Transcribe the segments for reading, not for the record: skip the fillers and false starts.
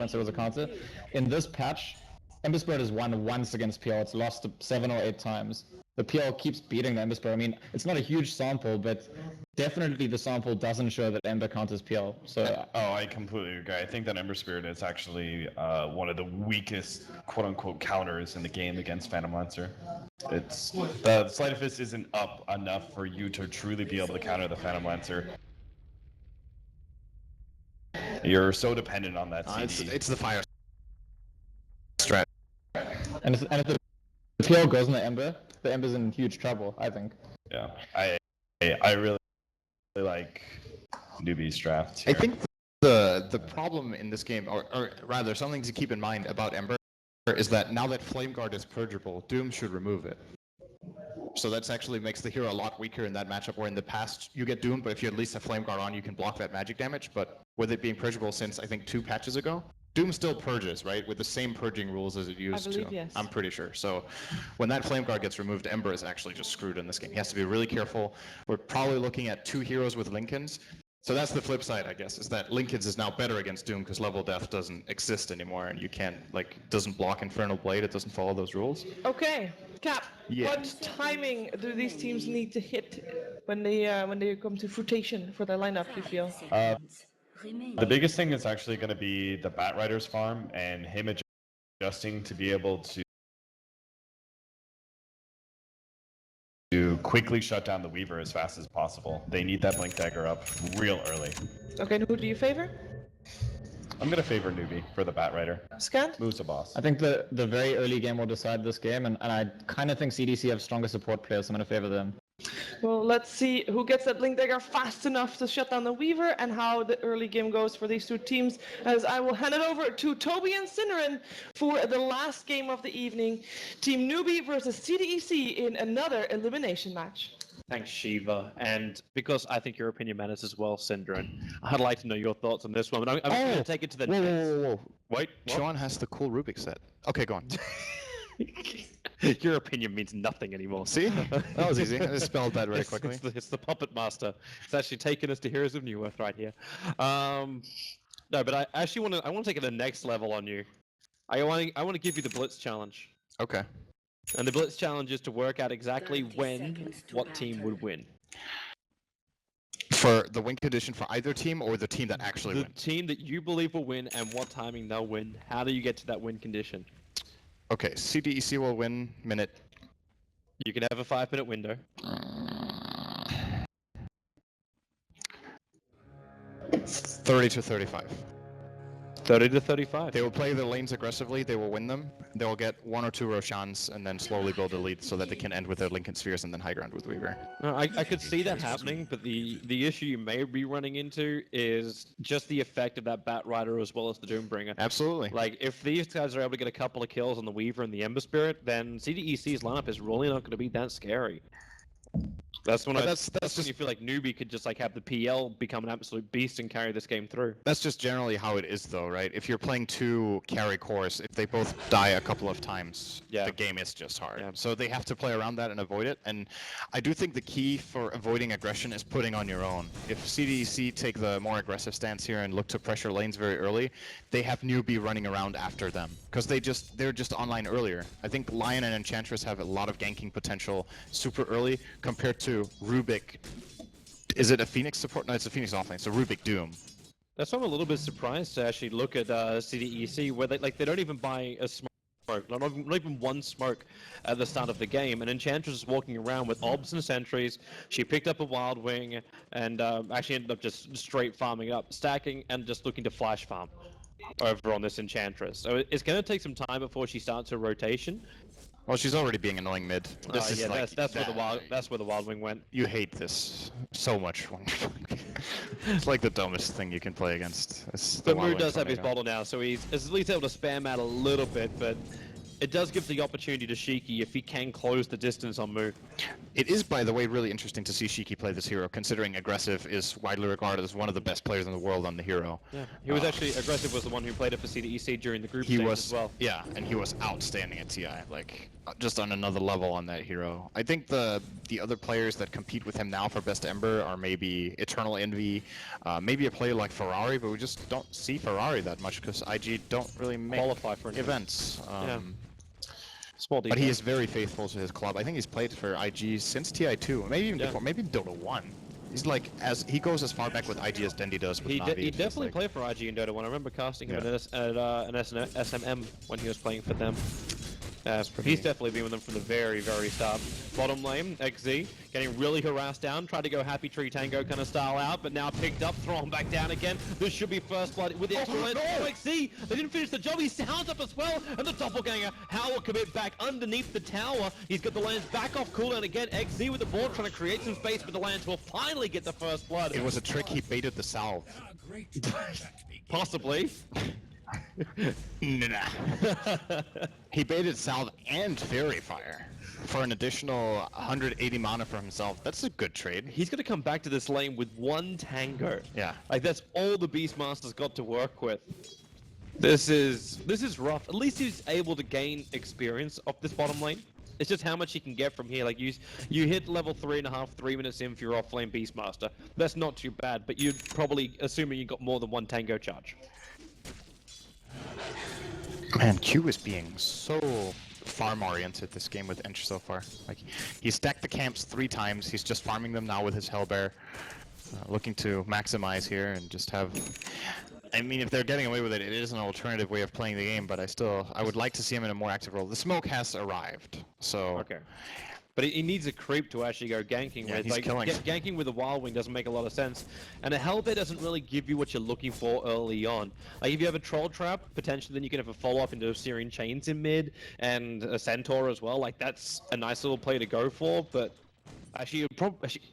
was a counter. In this patch, Ember Spirit has won once against PL. It's lost 7 or 8 times. The PL keeps beating the Ember Spirit. I mean, it's not a huge sample, but definitely the sample doesn't show that Ember counters PL. So, I completely agree. I think that Ember Spirit is actually one of the weakest quote-unquote counters in the game against Phantom Lancer. It's the Sleight of Fist isn't up enough for you to truly be able to counter the Phantom Lancer. You're so dependent on that CD. It's the fire strat. And if the PL goes in the Ember's in huge trouble, I think. Yeah, I really like NewBee's draft here. I think the problem in this game, or rather something to keep in mind about Ember, is that now that Flame Guard is purgeable, Doom should remove it. So that actually makes the hero a lot weaker in that matchup, where in the past you get Doom, but if you at least have Flame Guard on, you can block that magic damage. But with it being purgeable since, I think, 2 patches ago, Doom still purges, right? With the same purging rules as it used to. Yes. I'm pretty sure. So when that Flame Guard gets removed, Ember is actually just screwed in this game. He has to be really careful. We're probably looking at 2 heroes with Lincolns. So that's the flip side, I guess, is that Lincolns is now better against Doom because level death doesn't exist anymore, and you can't, like, doesn't block Infernal Blade, it doesn't follow those rules. Okay, Cap, Yeah. what timing do these teams need to hit when they come to fruition for their lineup, you feel? The biggest thing is actually going to be the Batrider's farm and him adjusting to be able to quickly shut down the Weaver as fast as possible. They need that Blink Dagger up real early. Okay, and who do you favor? I'm going to favor NewBee for the Batrider. Scant? Moves the boss. I think the very early game will decide this game, and I kind of think CDC have stronger support players, so I'm going to favor them. Well, let's see who gets that Blink Dagger fast enough to shut down the Weaver and how the early game goes for these 2 teams, as I will hand it over to Toby and Synneren for the last game of the evening. Team NewBee versus CDEC in another elimination match. Thanks, Shiva. And because I think your opinion matters as well, Synderen, I'd like to know your thoughts on this one. But I'm going to take it to the next. Whoa. Wait, what? Sean has the cool Rubik set. Okay, go on. Your opinion means nothing anymore. See? That was easy. I just spelled that very quickly. It's the Puppet Master. It's actually taken us to Heroes of New Earth right here. No, but I actually want to take it to the next level on you. I want to give you the Blitz challenge. Okay. And the Blitz challenge is to work out exactly what team would win. For the win condition for either team, or the team that actually wins? The team that you believe will win and what timing they'll win. How do you get to that win condition? Okay, CDEC will win minute. You can have a 5-minute window. 30 to 35. 30 to 35. They will play their lanes aggressively, they will win them. They will get 1 or 2 Roshans and then slowly build a lead so that they can end with their Lincoln Spheres and then high ground with Weaver. No, I could see that happening, but the issue you may be running into is just the effect of that Batrider as well as the Doombringer. Absolutely. Like, if these guys are able to get a couple of kills on the Weaver and the Ember Spirit, then CDEC's lineup is really not going to be that scary. That's when that's when you feel like NewBee could just like have the PL become an absolute beast and carry this game through. That's just generally how it is, though, right? If you're playing 2 carry cores, if they both die a couple of times, the game is just hard. Yeah. So they have to play around that and avoid it. And I do think the key for avoiding aggression is putting on your own. If CDEC take the more aggressive stance here and look to pressure lanes very early, they have NewBee running around after them because they're just online earlier. I think Lion and Enchantress have a lot of ganking potential super early compared to Rubik. Is it a Phoenix support? No, it's a Phoenix offlane, so Rubik Doom. That's why I'm a little bit surprised to actually look at CDEC, where they don't even buy a smoke, not even one smoke at the start of the game. And Enchantress is walking around with obs and sentries. She picked up a Wild Wing and actually ended up just straight farming up, stacking, and just looking to flash farm over on this Enchantress. So it's going to take some time before she starts her rotation. Well, she's already being annoying mid. This is like that's where the Wild Wing went. You hate this so much. It's like the dumbest thing you can play against. But Moo does have his bottle now, so he's at least able to spam out a little bit, but it does give the opportunity to Shiki if he can close the distance on Moo. It is, by the way, really interesting to see Shiki play this hero, considering Aggressive is widely regarded as one of the best players in the world on the hero. Yeah, he was actually, Aggressive was the one who played it for CDEC during the group stage as well. Yeah, and he was outstanding at TI. Like, just on another level on that hero. I think the other players that compete with him now for best Ember are maybe Eternal Envy, maybe a player like Ferrari, but we just don't see Ferrari that much because IG don't really make Qualify for events. Small but he is very faithful to his club. I think he's played for IG since TI2, maybe even before, maybe Dota 1. He's like, he goes as far back with IG as Dendi does with Navi. He definitely played for IG in Dota 1. I remember casting him at an SMM when he was playing for them. He's definitely been with them from the very, very start. Bottom lane, XZ, getting really harassed down, tried to go Happy Tree Tango kind of style out, but now picked up, thrown back down again. This should be first blood with the extra lane. Oh, XZ, they didn't finish the job. He sounds up as well, and the doppelganger, Howard commit back underneath the tower. He's got the lands back off cooldown again. XZ with the board trying to create some space, but the lands will finally get the first blood. It was a trick, he baited the salve. Possibly. Nah. He baited Salve and Fairy Fire for an additional 180 mana for himself. That's a good trade. He's going to come back to this lane with one Tango. Yeah. Like, that's all the Beastmaster's got to work with. This is rough. At least he's able to gain experience off this bottom lane. It's just how much he can get from here. Like, you hit level 3.5, 3 minutes in for your off-lane Beastmaster. That's not too bad, but you're probably assuming you got more than one Tango charge. Man, Q is being so farm-oriented this game with Ench so far. Like, he stacked the camps 3 times. He's just farming them now with his Hellbear. Looking to maximize here and just have... I mean, if they're getting away with it, it is an alternative way of playing the game, but I would like to see him in a more active role. The smoke has arrived, so... Okay. But he needs a creep to actually go ganking with. He's killing. Ganking with a Wild Wing doesn't make a lot of sense. And a Hellbear doesn't really give you what you're looking for early on. Like, if you have a Troll Trap, potentially then you can have a follow-up into Syrian Chains in mid, and a Centaur as well. Like, that's a nice little play to go for, but... Actually,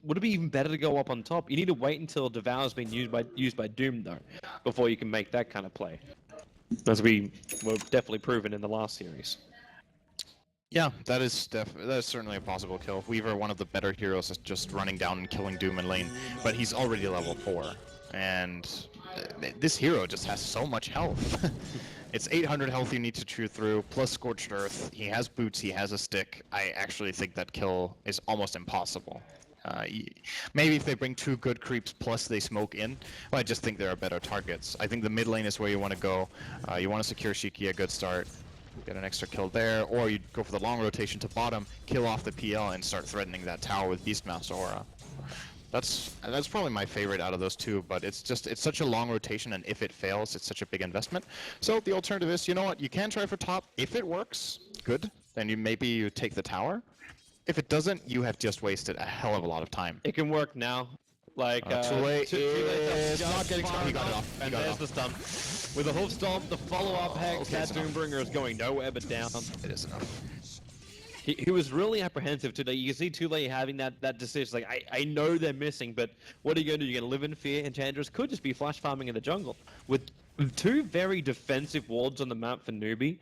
would it be even better to go up on top? You need to wait until Devour's been used by Doom, though, before you can make that kind of play. As we were definitely proven in the last series. Yeah, that is certainly a possible kill. Weaver, one of the better heroes, is just running down and killing Doom in lane, but he's already level 4, and this hero just has so much health. It's 800 health you need to chew through, plus Scorched Earth. He has boots, he has a stick. I actually think that kill is almost impossible. Maybe if they bring 2 good creeps plus they smoke in, well, I just think there are better targets. I think the mid lane is where you want to go. You want to secure Shiki a good start. Get an extra kill there, or you go for the long rotation to bottom, kill off the PL, and start threatening that tower with Beastmaster Aura. That's probably my favorite out of those 2, but it's such a long rotation, and if it fails, it's such a big investment. So the alternative is, you know what, you can try for top. If it works, good, then maybe you take the tower. If it doesn't, you have just wasted a hell of a lot of time. It can work now. Like, too late. It's not getting started. He got it off. And there's the stun. With the hoof stomp, the follow-up hex, that Doombringer is going nowhere but down. It is enough. He was really apprehensive today. You can see Tule having that decision. Like, I know they're missing, but what are you going to do? You're going to live in fear? Enchantress could just be flash farming in the jungle. With 2 very defensive wards on the map for NewBee,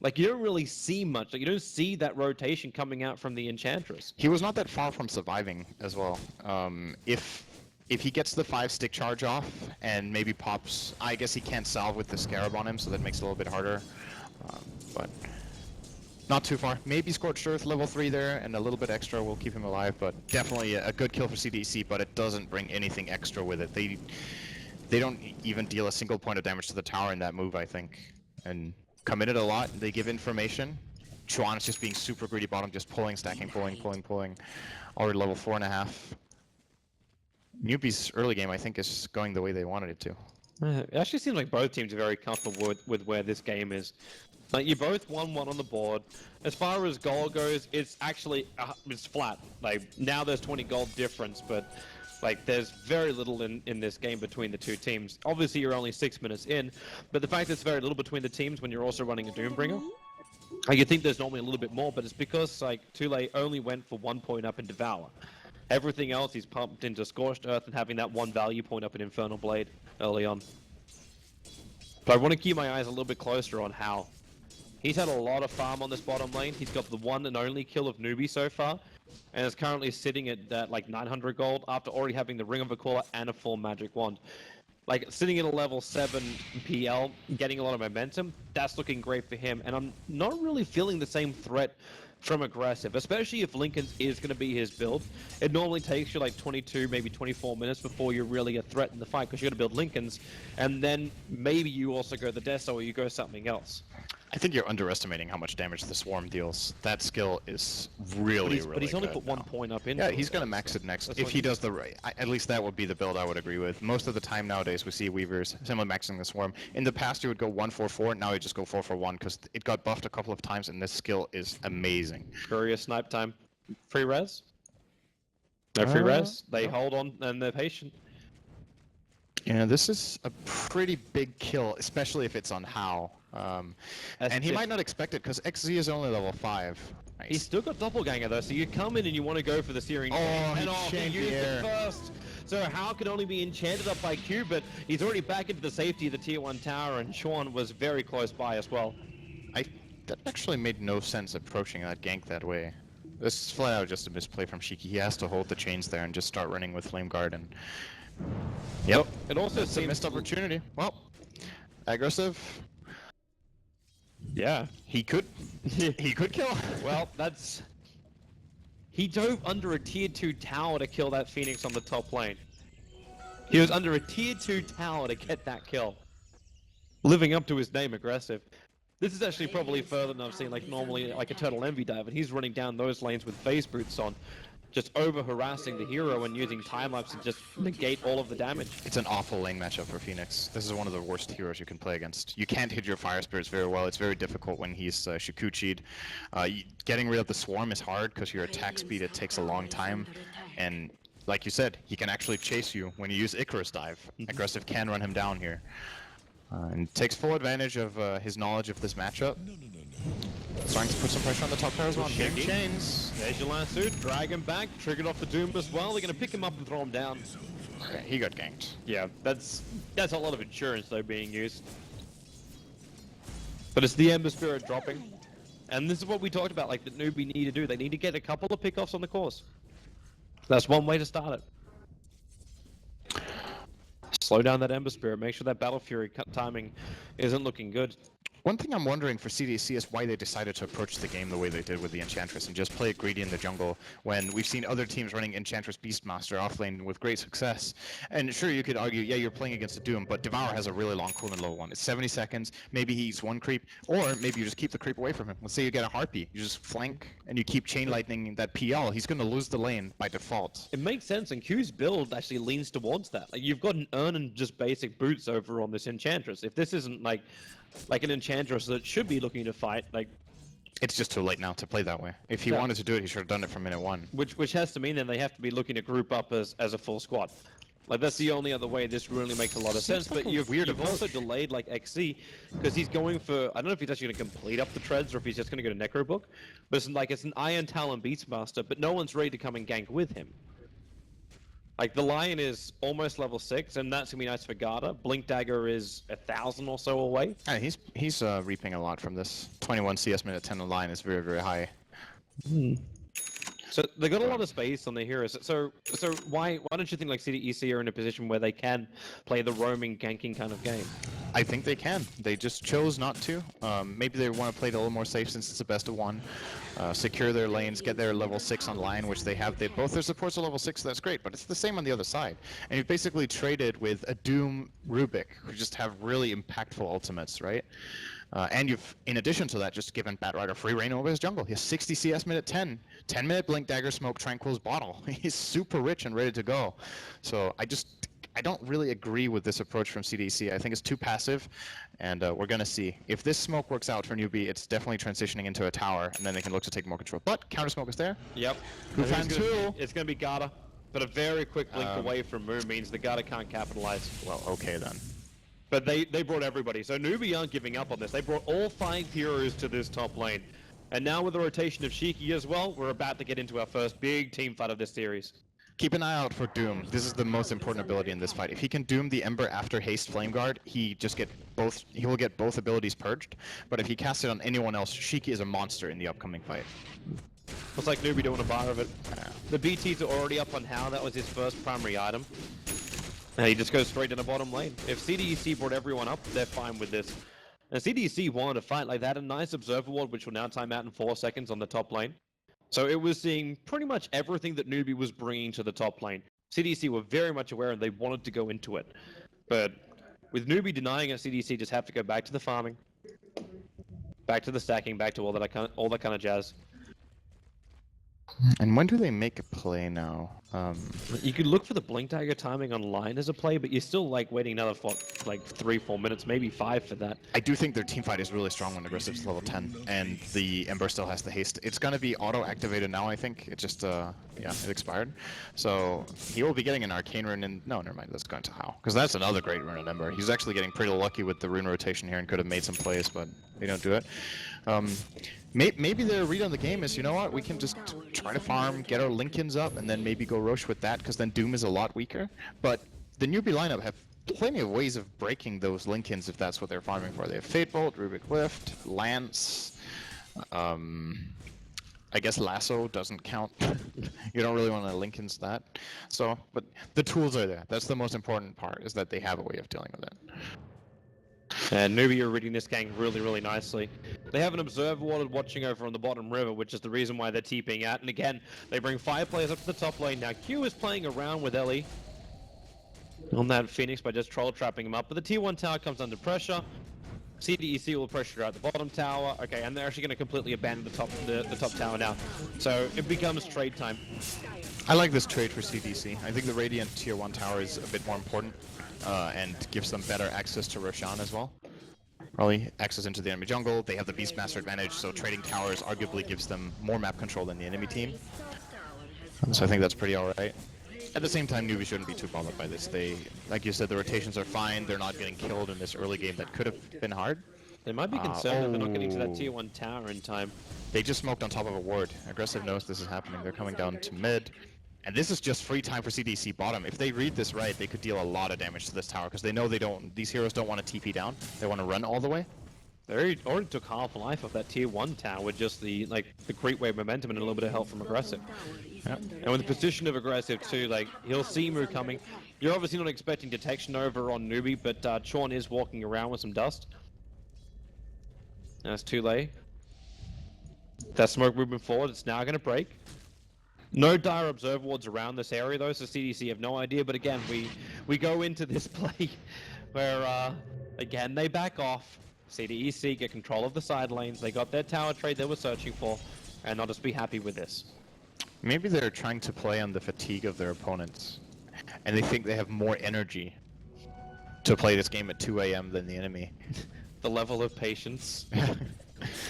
like, you don't really see much. Like, you don't see that rotation coming out from the Enchantress. He was not that far from surviving as well. If he gets the 5-stick charge off and maybe pops, I guess he can't salve with the Scarab on him, so that makes it a little bit harder. But not too far. Maybe Scorched Earth level 3 there, and a little bit extra will keep him alive, but definitely a good kill for CDEC, but it doesn't bring anything extra with it. They don't even deal a single point of damage to the tower in that move, I think. And committed a lot. They give information. Chuan is just being super greedy bottom, just pulling, stacking, pulling. Already level 4.5. NewBee's early game, I think, is going the way they wanted it to. It actually seems like both teams are very comfortable with where this game is. Like, you both won 1 on the board. As far as gold goes, it's actually it's flat. Like, now there's 20 gold difference, but like, there's very little in this game between the 2 teams. Obviously, you're only 6 minutes in, but the fact there's very little between the teams when you're also running a Doombringer, like, you think there's normally a little bit more, but it's because, like, Tule only went for 1 point up in Devour. Everything else he's pumped into Scorched Earth and having that 1 value point up in Infernal Blade early on. But I want to keep my eyes a little bit closer on Hal. He's had a lot of farm on this bottom lane. He's got the 1 and only kill of NewBee so far, and is currently sitting at that, like, 900 gold after already having the Ring of Aquila and a full magic wand. like sitting at a level 7 PL, getting a lot of momentum, that's looking great for him. And I'm not really feeling the same threat from aggressive, especially if Lincoln's is going to be his build. It normally takes you like 22, maybe 24 minutes before you're really a threat in the fight, because you're going to build Lincoln's, and then maybe you also go the Deso or you go something else. I think you're underestimating how much damage the Swarm deals. That skill is really, But he's only good put now. 1 point up in. Yeah, he's going to max it next. If he does the right, at least that would be the build I would agree with. Most of the time nowadays we see Weavers simply maxing the Swarm. In the past you would go 1-4-4, now you just go 4-4-1 because it got buffed a couple of times and this skill is amazing. Courier snipe time. Free res? No free res. They hold on and they're patient. Yeah, this is a pretty big kill, especially if it's on How. And he might not expect it because XZ is only level 5. Nice. He's still got Doppelganger though, so you come in and you want to go for the searing. Oh, he used air. it first. So How could only be enchanted up by Q, but he's already back into the safety of the tier 1 tower, and Sean was very close by as well. That actually made no sense approaching that gank that way. This is flat out just a misplay from Shiki. He has to hold the chains there and just start running with Flame Guard and... Yep. It also It's a seems missed opportunity. Well, aggressive. Yeah. He could kill. Well, that's... He dove under a tier 2 tower to kill that Phoenix on the top lane. He was under a tier 2 tower to get that kill. Living up to his name, aggressive. This is actually probably further than I've seen, like normally like a Turtle Envy dive, and he's running down those lanes with phase boots on, just over harassing the hero and using time-lapse to just negate all of the damage. It's an awful lane matchup for Phoenix. This is one of the worst heroes you can play against. You can't hit your Fire Spirits very well. It's very difficult when he's Shikuchi'd. Getting rid of the Swarm is hard because your attack speed, it takes a long time. And like you said, he can actually chase you when you use Icarus Dive. Aggressive can run him down here. And takes full advantage of his knowledge of this matchup. Trying to put some pressure on the top tower as well. Chains. There's your last suit, drag him back, triggered off the Doom as well. They're going to pick him up and throw him down. Okay, he got ganked. Yeah, that's a lot of insurance though being used. But it's the Ember Spirit dropping. And this is what we talked about, like the NewBee need to do. They need to get a couple of pickoffs on the course. That's one way to start it. Slow down that Ember Spirit, make sure that Battle Fury timing isn't looking good. One thing I'm wondering for CDEC is why they decided to approach the game the way they did with the Enchantress and just play it greedy in the jungle when we've seen other teams running Enchantress Beastmaster offlane with great success. And sure, you could argue, yeah, you're playing against a Doom, but Devour has a really long cooldown low one. It's 70 seconds, maybe he eats one creep, or maybe you just keep the creep away from him. Let's say you get a Harpy, you just flank and you keep chain lightning that PL, he's going to lose the lane by default. It makes sense, and Q's build actually leans towards that. Like, you've got an Urn and just basic boots over on this Enchantress. If this isn't like an Enchantress that should be looking to fight, like... It's just too late now to play that way. If he wanted to do it, he should have done it from minute 1. Which has to mean then they have to be looking to group up as a full squad. Like, that's the only other way this really makes a lot of sense. like But a you've weird also approach. delayed, like, XC, because he's going for... I don't know if he's actually going to complete up the treads or if he's just going to go to Necro Book. But it's an Iron Talon Beastmaster, but no one's ready to come and gank with him. Like, the Lion is almost level 6, and that's going to be nice for Garda. Blink Dagger is 1,000 or so away. Yeah, he's reaping a lot from this. 21 CS minute 10 on Lion is very, very high. So they got a lot of space on their heroes. So why don't you think like CDEC are in a position where they can play the roaming ganking kind of game? I think they can. They just chose not to. Maybe they want to play it a little more safe since it's a best of 1. Secure their lanes, get their level 6 on line, which they have. Both their supports are level 6, so that's great, but it's the same on the other side. And you've basically traded with a Doom Rubik, who just have really impactful ultimates, right? And you've, in addition to that, just given Batrider free reign over his jungle. He has 60 CS minute 10, 10-minute Blink Dagger Smoke Tranquil's Bottle. He's super rich and ready to go. So I don't really agree with this approach from CDEC. I think it's too passive, and we're going to see. If this smoke works out for NewBee, it's definitely transitioning into a tower, and then they can look to take more control. But counter smoke is there. Yep. Hufan 2. It's going to be Garda, but a very quick blink away from Moon means the Garda can't capitalize. Well, okay then. But they brought everybody, so NewBee aren't giving up on this. They brought all 5 heroes to this top lane. And now with the rotation of Shiki as well, we're about to get into our first big team fight of this series. Keep an eye out for Doom. This is the most important ability in this fight. If he can Doom the Ember after Haste Flame Guard, he will get both abilities purged. But if he casts it on anyone else, Shiki is a monster in the upcoming fight. Looks like NewBee doing a bar of it. The BTs are already up on How. That was his first primary item. And he just goes straight to the bottom lane. If CDEC brought everyone up, they're fine with this. And CDEC wanted to fight like that. A nice observer ward, which will now time out in 4 seconds on the top lane. So it was seeing pretty much everything that NewBee was bringing to the top lane. CDEC were very much aware and they wanted to go into it. But with NewBee denying it, CDEC just have to go back to the farming. Back to the stacking, back to all that kind of jazz. And when do they make a play now? You could look for the blink dagger timing online as a play, but you're still like waiting another 3-4 minutes, maybe 5 for that. I do think their team fight is really strong when aggressive's level 10, and the Ember still has the haste. It's gonna be auto-activated now, I think. It just, yeah, it expired. So he will be getting an Arcane Rune, and no, never mind, let's go into How. Because that's another great rune in Ember. He's actually getting pretty lucky with the rune rotation here and could have made some plays, but they don't do it. Maybe their read on the game is, you know what, we can just try to farm, get our Lincolns up, and then maybe go Roche with that, because then Doom is a lot weaker. But the NewBee lineup have plenty of ways of breaking those Lincolns if that's what they're farming for. They have Fate Bolt, Rubik Lift, Lance, I guess Lasso doesn't count. You don't really want to Lincolns that. So, but the tools are there. That's the most important part, is that they have a way of dealing with it. And NewBee are reading this gang really, really nicely. They have an observer ward watching over on the bottom river, which is the reason why they're TPing out. And again, they bring 5 players up to the top lane. Now Q is playing around with Ellie on that Phoenix by just troll trapping him up. But the tier 1 tower comes under pressure. CDEC will pressure out the bottom tower. Okay, and they're actually going to completely abandon the top tower now. So it becomes trade time. I like this trade for CDC. I think the Radiant tier 1 tower is a bit more important. And gives them better access to Roshan as well. Probably access into the enemy jungle. They have the Beastmaster advantage, so trading towers arguably gives them more map control than the enemy team. So I think that's pretty alright. At the same time, NewBee shouldn't be too bothered by this. They, like you said, the rotations are fine. They're not getting killed in this early game that could have been hard. They might be concerned if they're not getting to that tier 1 tower in time. They just smoked on top of a ward. Aggressive knows this is happening. They're coming down to mid. And this is just free time for CDC bottom. If they read this right, they could deal a lot of damage to this tower, because they know these heroes don't want to TP down. They want to run all the way. They already took half life of that tier 1 tower with just the creep wave momentum and a little bit of help from aggressive. Yep. And with the position of aggressive too, he'll see Mu coming. You're obviously not expecting detection over on NewBee, but Chorn is walking around with some dust. That's too late. That smoke moving forward, it's now going to break. No dire observer wards around this area though, so CDC have no idea, but again, we go into this play where, again, they back off. CDEC get control of the side lanes, they got their tower trade they were searching for, and I'll just be happy with this. Maybe they're trying to play on the fatigue of their opponents, and they think they have more energy to play this game at 2 AM than the enemy. The level of patience.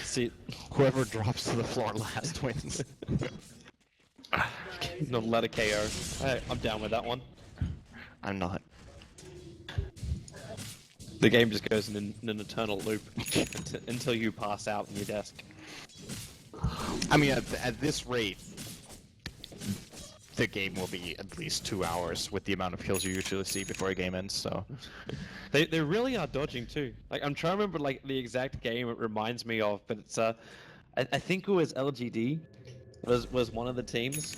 See, whoever drops to the floor last wins. Not let a KO. I'm down with that one. I'm not. The game just goes in an eternal loop until you pass out on your desk. I mean, at this rate, the game will be at least 2 hours with the amount of kills you usually see before a game ends, so... They really are dodging too. I'm trying to remember the exact game it reminds me of, but it's I think it was LGD was one of the teams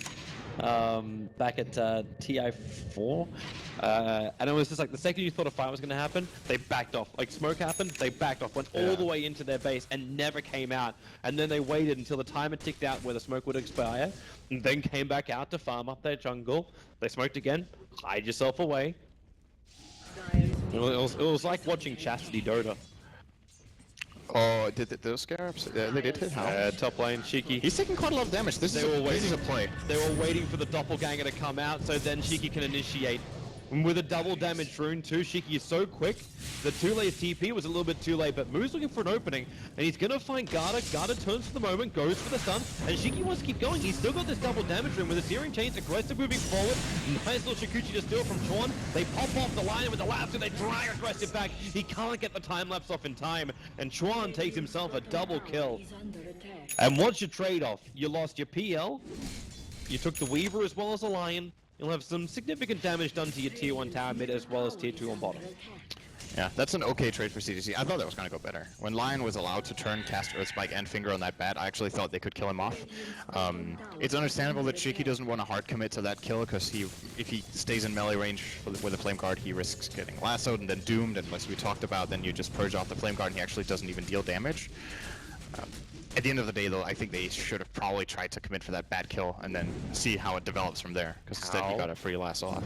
back at TI4, and it was just the second you thought a fight was going to happen, they backed off. Smoke happened, they backed off, went all the way into their base and never came out, and then they waited until the timer ticked out where the smoke would expire, and then came back out to farm up their jungle. They smoked again, hide yourself away. It was like watching Chastity Dota. Oh, did those scarabs? They did hit how? Top lane, Shiki. He's taking quite a lot of damage. This is a play. They were waiting for the doppelganger to come out, so then Shiki can initiate. And with a double damage rune too, Shiki is so quick. The two-lane TP was a little bit too late, but Moo's looking for an opening, and he's gonna find Garda. Garda turns for the moment, goes for the stun, and Shiki wants to keep going. He's still got this double damage rune with the Searing Chains, aggressive moving forward. Nice little Shikuchi to steal from Chorn. They pop off the line with the last, and they drag aggressive back. He can't get the time lapse off in time, and Chorn takes himself a double kill. And what's your trade-off? You lost your PL, you took the Weaver as well as a Lion. You'll have some significant damage done to your tier 1 tower mid as well as tier 2 on bottom. Yeah, that's an okay trade for CDC. I thought that was going to go better. When Lion was allowed to turn, cast Earth Spike, and Finger on that bat, I actually thought they could kill him off. It's understandable that Shiki doesn't want to hard commit to that kill, because if he stays in melee range with a Flame Guard, he risks getting lassoed and then doomed, and as we talked about, then you just purge off the Flame Guard and he actually doesn't even deal damage. At the end of the day, though, I think they should have probably tried to commit for that bad kill and then see how it develops from there, because instead he got a free lasso off.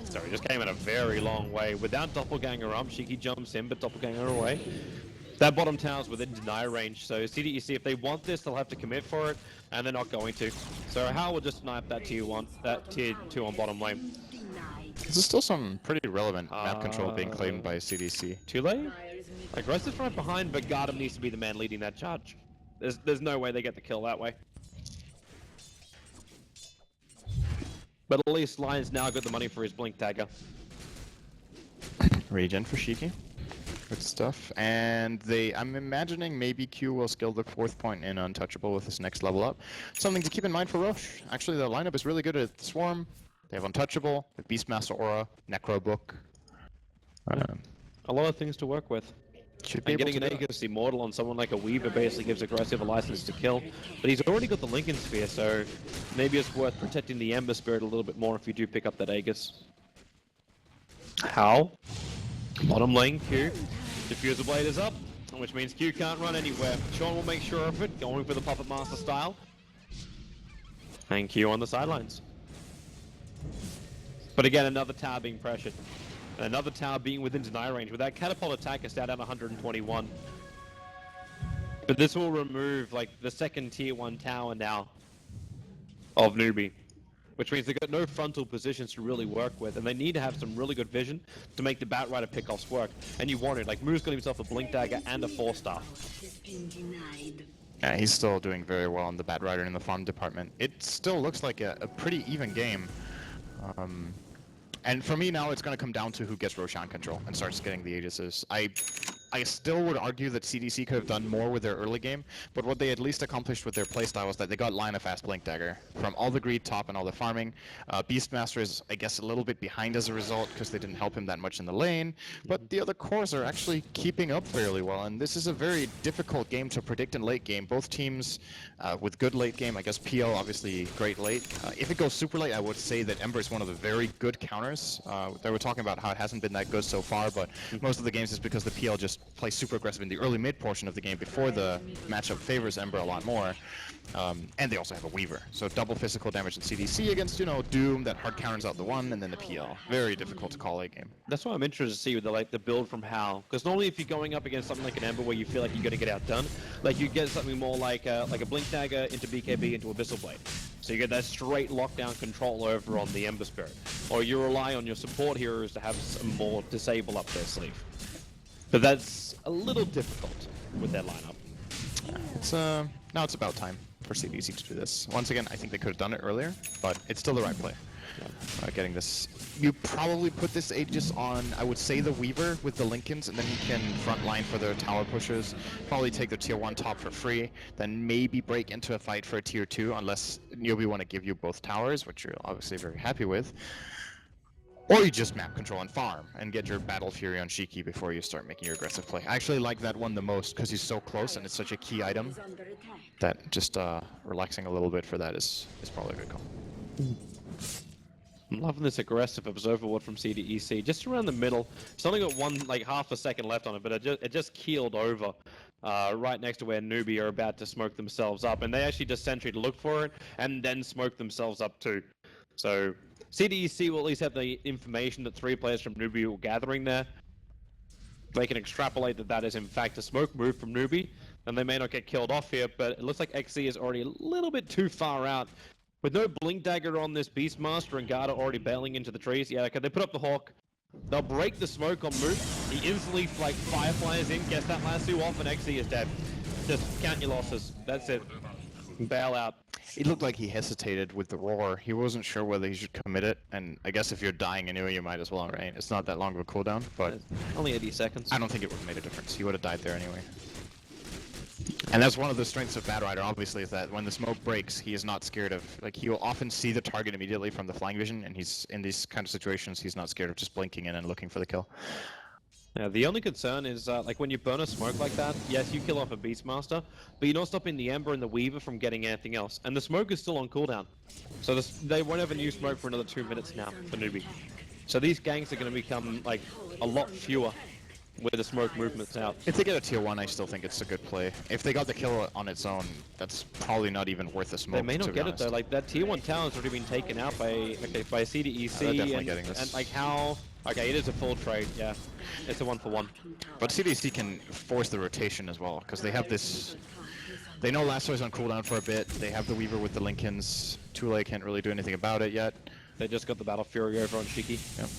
So he just came in a very long way. Without Doppelganger up, Shiki jumps in, but Doppelganger away. That bottom tower's within deny range, so CDEC, if they want this, they'll have to commit for it, and they're not going to. So Hal will just snipe that tier 2 on bottom lane. This is still some pretty relevant map control being claimed by CDC. Too late? Aggressive right behind, but Gardam needs to be the man leading that charge. There's no way they get the kill that way. But at least Lion's now got the money for his Blink Dagger. Regen for Shiki. Good stuff. And I'm imagining maybe Q will skill the 4th point in Untouchable with his next level up. Something to keep in mind for Roche. Actually, the lineup is really good at Swarm. They have Untouchable, with Beastmaster Aura, Necro Book. A lot of things to work with. And getting an Aegis Immortal on someone like a Weaver basically gives Aggressive a license to kill. But he's already got the Lincoln Sphere, so maybe it's worth protecting the Ember Spirit a little bit more if you do pick up that Aegis. How? Bottom lane, Q. Diffuser Blade is up, which means Q can't run anywhere. Sean will make sure of it, going for the Puppet Master style. And Q on the sidelines. But again, another tower being pressured. Another tower being within deny range. With that catapult attack, it's down 121. But this will remove like the second tier 1 tower now of NewBee, which means they've got no frontal positions to really work with, and they need to have some really good vision to make the Batrider pickoffs work. And you want it. Like Moo's got himself a Blink Dagger and a 4-star. Yeah, he's still doing very well in the Batrider in the farm department. It still looks like a pretty even game. And for me now, it's going to come down to who gets Roshan control and starts getting the Aegises. I still would argue that CDC could have done more with their early game, but what they at least accomplished with their playstyle was that they got line of fast Blink Dagger from all the greed top and all the farming. Beastmaster is, I guess, a little bit behind as a result because they didn't help him that much in the lane, but the other cores are actually keeping up fairly well, and this is a very difficult game to predict in late game. Both teams with good late game, I guess PL obviously great late. If it goes super late, I would say that Ember is one of the very good counters. They were talking about how it hasn't been that good so far, but most of the games is because the PL just play super aggressive in the early mid portion of the game before the matchup favors Ember a lot more. And they also have a Weaver. So double physical damage in CDC against, you know, Doom that hard counters out the 1 and then the PL. Very difficult to call late game. That's why I'm interested to see with the build from Hal. Because normally if you're going up against something like an Ember where you feel like you're going to get outdone, like you get something more like a Blink Dagger into BKB into Abyssal Blade. So you get that straight lockdown control over on the Ember Spirit. Or you rely on your support heroes to have some more disable up their sleeve. But that's a little difficult with their lineup. It's now it's about time for CDC to do this. Once again, I think they could have done it earlier, but it's still the right play. Getting this, you probably put this Aegis on, I would say, the Weaver with the Lincolns, and then you can front line for their tower pushers, probably take the tier 1 top for free, then maybe break into a fight for a tier 2, unless NewBee want to give you both towers, which you're obviously very happy with. Or you just map control and farm, and get your Battle Fury on Shiki before you start making your aggressive play. I actually like that one the most, because he's so close, and it's such a key item, that just relaxing a little bit for that is probably a good call. I'm loving this aggressive Observer Ward from CDEC, just around the middle. It's only got half a second left on it, but it just keeled over right next to where NewBee are about to smoke themselves up, and they actually just sentry to look for it, and then smoke themselves up too. So CDEC will at least have the information that 3 players from NewBee were gathering there. They can extrapolate that is in fact a smoke move from NewBee, and they may not get killed off here, but it looks like XC is already a little bit too far out. With no Blink Dagger on this Beastmaster and Garda already bailing into the trees, yeah, okay, they put up the Hawk. They'll break the smoke on Moot. He instantly, fireflies in, gets that lasso off, and XC is dead. Just count your losses. That's it. Bail out. It looked like he hesitated with the roar. He wasn't sure whether he should commit it, and I guess if you're dying anyway, you might as well, right? It's not that long of a cooldown, but only 80 seconds. I don't think it would have made a difference. He would have died there anyway. And that's one of the strengths of Batrider, obviously, is that when the smoke breaks, he is not scared of, he will often see the target immediately from the flying vision, and he's, in these kind of situations, he's not scared of just blinking in and looking for the kill. Yeah, the only concern is, like, when you burn a smoke like that, yes, you kill off a Beastmaster, but you're not stopping the Ember and the Weaver from getting anything else. And the smoke is still on cooldown. So they won't have a new smoke for another 2 minutes now for NewBee. So these ganks are going to become, like, a lot fewer with the smoke movements out. If they get a tier 1, I still think it's a good play. If they got the kill on its own, that's probably not even worth the smoke. They may not get it though. Like that tier 1 tower has already been taken out by CDEC. They're definitely getting this. And like how? Okay, it is a full trade. Yeah, it's a 1-for-1. But CDEC can force the rotation as well because they have this. They know Lasso's on cooldown for a bit. They have the Weaver with the Lincolns. Tule can't really do anything about it yet. They just got the Battle Fury over on Shiki. Yep.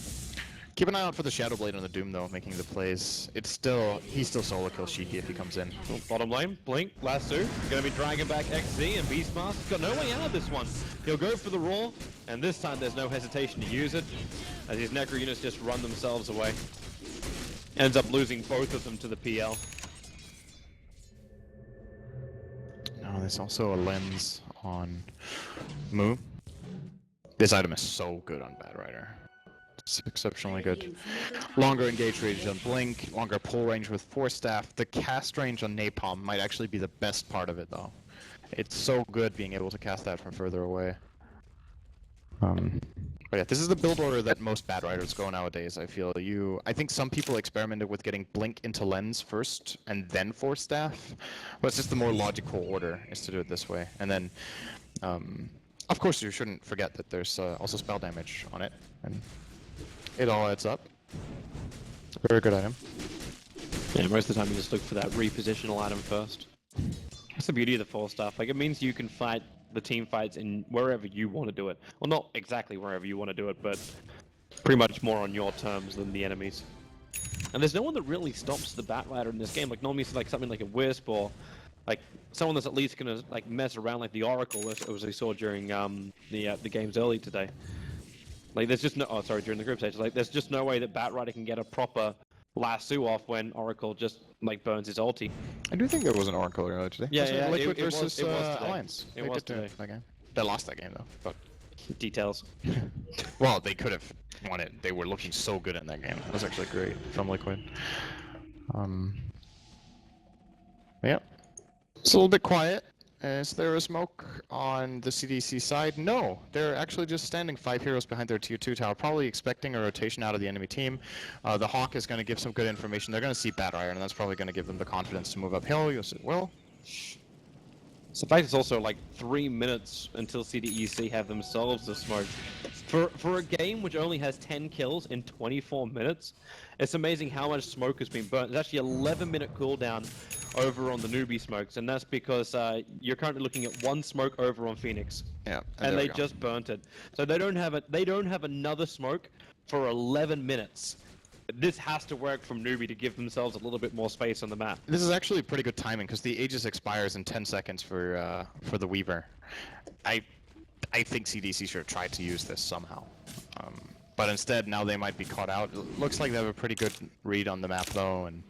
Keep an eye out for the Shadow Blade on the Doom though, making the plays. He still solo kills Shiki if he comes in. Oh, bottom lane, Blink, Lasso, gonna be dragging back XZ and Beastmaster. Got no way out of this one. He'll go for the Roar, and this time there's no hesitation to use it, as his Necro units just run themselves away. Ends up losing both of them to the PL. No, there's also a lens on Moo. This item is so good on Bad Rider. It's exceptionally good. Longer engage range on Blink, longer pull range with Force Staff. The cast range on Napalm might actually be the best part of it though. It's so good being able to cast that from further away. But yeah, this is the build order that most Bad Riders go nowadays, I feel. I think some people experimented with getting Blink into Lens first and then Force Staff. But it's just the more logical order is to do it this way. And then, of course you shouldn't forget that there's also spell damage on it. And it all adds up. Very good item. Yeah, most of the time you just look for that repositional item first. That's the beauty of the Force Staff. Like, it means you can fight the team fights in wherever you want to do it. Well, not exactly wherever you want to do it, but pretty much more on your terms than the enemies. And there's no one that really stops the Bat Rider in this game. Like, normally it's like something like a Wisp or like someone that's at least gonna like mess around like the Oracle, as we saw during the games early today. Like, there's just no. Oh, sorry, during the group stage. Like, there's just no way that Bat Rider can get a proper lasso off when Oracle just like burns his ulti. I do think there was an Oracle earlier today. Yeah, yeah. Liquid it was versus today. Alliance. It was today. That game. They lost that game though. But Details. well, they could have won it. They were looking so good in that game. It was actually great from Liquid. Yeah. It's a little bit quiet. Is there a smoke on the CDC side? No, they're actually just standing 5 heroes behind their tier 2 tower, probably expecting a rotation out of the enemy team. The Hawk is going to give some good information. They're going to see Bad Rider, and that's probably going to give them the confidence to move uphill. Yes, it will. So in fact, it's also like 3 minutes until CDEC have themselves the smoke. For a game which only has 10 kills in 24 minutes, it's amazing how much smoke has been burnt. There's actually 11-minute cooldown over on the NewBee smokes, and that's because you're currently looking at 1 smoke over on Phoenix. Yeah, and they just burnt it. So they don't have another smoke for 11 minutes. This has to work from NewBee to give themselves a little bit more space on the map. This is actually pretty good timing because the Aegis expires in 10 seconds for the Weaver. I think CDC should have tried to use this somehow. But instead, now they might be caught out. It looks like they have a pretty good read on the map though, and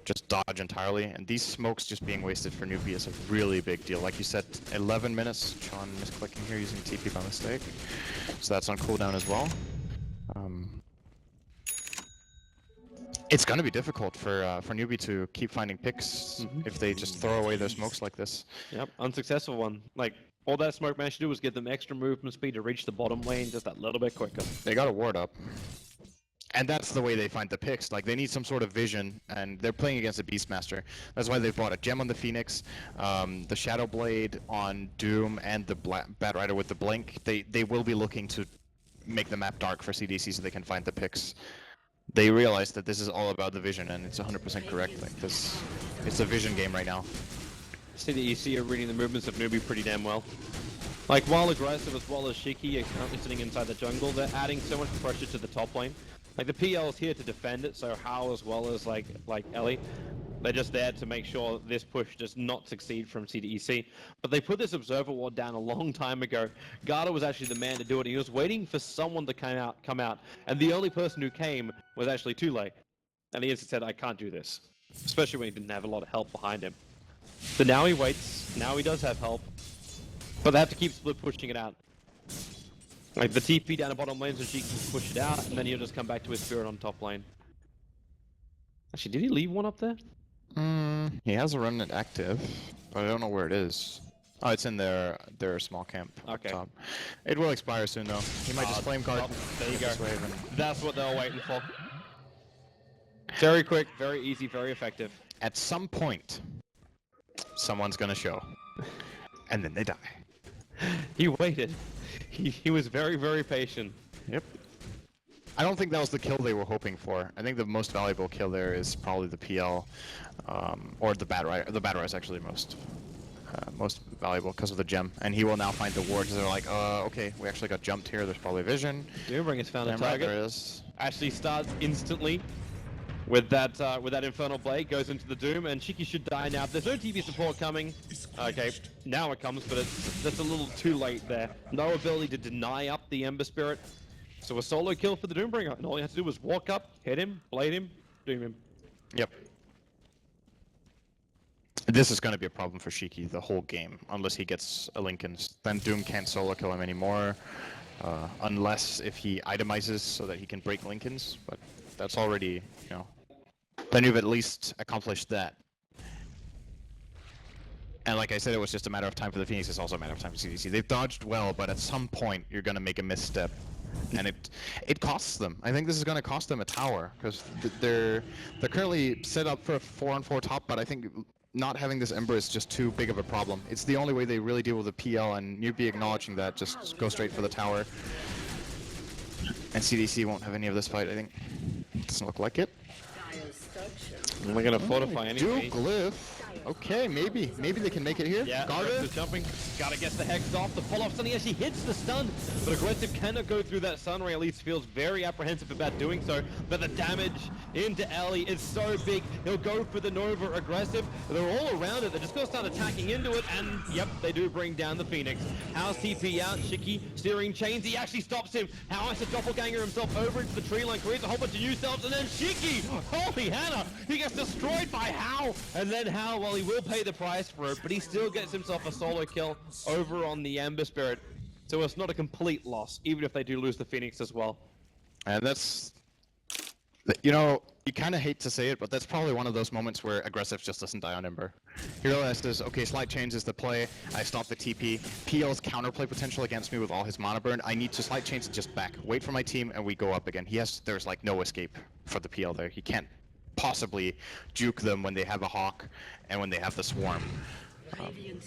just dodge entirely. And these smokes just being wasted for NewBee is a really big deal. Like you said, 11 minutes. Sean misclicking here using TP by mistake. So that's on cooldown as well. It's going to be difficult for NewBee to keep finding picks if they just throw away their smokes like this. Yep, unsuccessful one. Like, all that smoke managed to do was give them extra movement speed to reach the bottom lane just that little bit quicker. They got a ward up. And that's the way they find the picks. Like, they need some sort of vision, and they're playing against a Beastmaster. That's why they bought a gem on the Phoenix, the Shadow Blade on Doom, and the Bat Rider with the Blink. They will be looking to make the map dark for CDC so they can find the picks. They realize that this is all about the vision, and it's 100% correct. Like, it's a vision game right now. CDEC are reading the movements of NewBee pretty damn well. Like, while aggressive as well as Shiki are currently sitting inside the jungle, they're adding so much pressure to the top lane. Like, the PL is here to defend it, so Hao as well as like Ellie, they're just there to make sure this push does not succeed from CDEC. But they put this observer ward down a long time ago. Garda was actually the man to do it. He was waiting for someone to come out, and the only person who came was actually Tule. And he instantly said, "I can't do this," especially when he didn't have a lot of help behind him. So now he waits. Now he does have help, but they have to keep split pushing it out. Like, the TP down the bottom lane so she can push it out, and then he'll just come back to his spirit on top lane. Actually, did he leave one up there? He has a remnant active, but I don't know where it is. Oh, it's in their small camp. Okay. Top. It will expire soon though. He might just flame guard. There you go. this wave and- That's what they were waiting for. Very quick, very easy, very effective. At some point, someone's gonna show, and then they die. He waited. He was very, very patient. Yep. I don't think that was the kill they were hoping for. I think the most valuable kill there is probably the PL, or the Bad Rider. The Bad Rider is actually most valuable because of the gem. And he will now find the ward because they're like, okay, we actually got jumped here. There's probably vision. Doombringer found a Damn right target. there is. Actually starts instantly with that Infernal Blade, goes into the Doom, and Shiki should die now. There's no TV support coming. Okay, now it comes, but that's a little too late there. No ability to deny up the Ember Spirit. So a solo kill for the Doombringer, and all you have to do was walk up, hit him, blade him, doom him. Yep. This is going to be a problem for Shiki the whole game, unless he gets a Linken's. Then Doom can't solo kill him anymore, unless if he itemizes so that he can break Linken's, but that's already, you know, then you've at least accomplished that. And like I said, it was just a matter of time for the Phoenix, it's also a matter of time for CDEC. They've dodged well, but at some point you're going to make a misstep. And it costs them. I think this is going to cost them a tower, because they're currently set up for a 4-on-4 top, but I think not having this Ember is just too big of a problem. It's the only way they really deal with the PL, and NewBee acknowledging that, just go straight for the tower. And CDEC won't have any of this fight, I think. Doesn't look like it. We're gonna fortify anyway. Glyph. Okay, maybe they can make it here. Yeah, Garter. is jumping. Gotta get the Hex off. The pull-off suddenly actually hits the stun, but Aggressive cannot go through that Sunray. At least feels very apprehensive about doing so. But the damage into Ellie is so big. He'll go for the Nova. Aggressive. They're all around it. They're just gonna start attacking into it, and yep, they do bring down the Phoenix. How's TP out? Shiki steering chains. He actually stops him. How is the doppelganger himself over into the tree line, creates a whole bunch of new selves, and then Shiki, holy Hannah, he gets destroyed by How, and then How, well, he will pay the price for it, but he still gets himself a solo kill over on the Ember Spirit. So it's not a complete loss, even if they do lose the Phoenix as well. And that's, you know, you kind of hate to say it, but that's probably one of those moments where Aggressive just doesn't die on Ember. He realizes, okay, Slight Change is the play, I stop the TP, PL's counterplay potential against me with all his mana burn, I need to Slight Change just back, wait for my team, and we go up again. There's like no escape for the PL there. He can't possibly juke them when they have a Hawk and when they have the Swarm.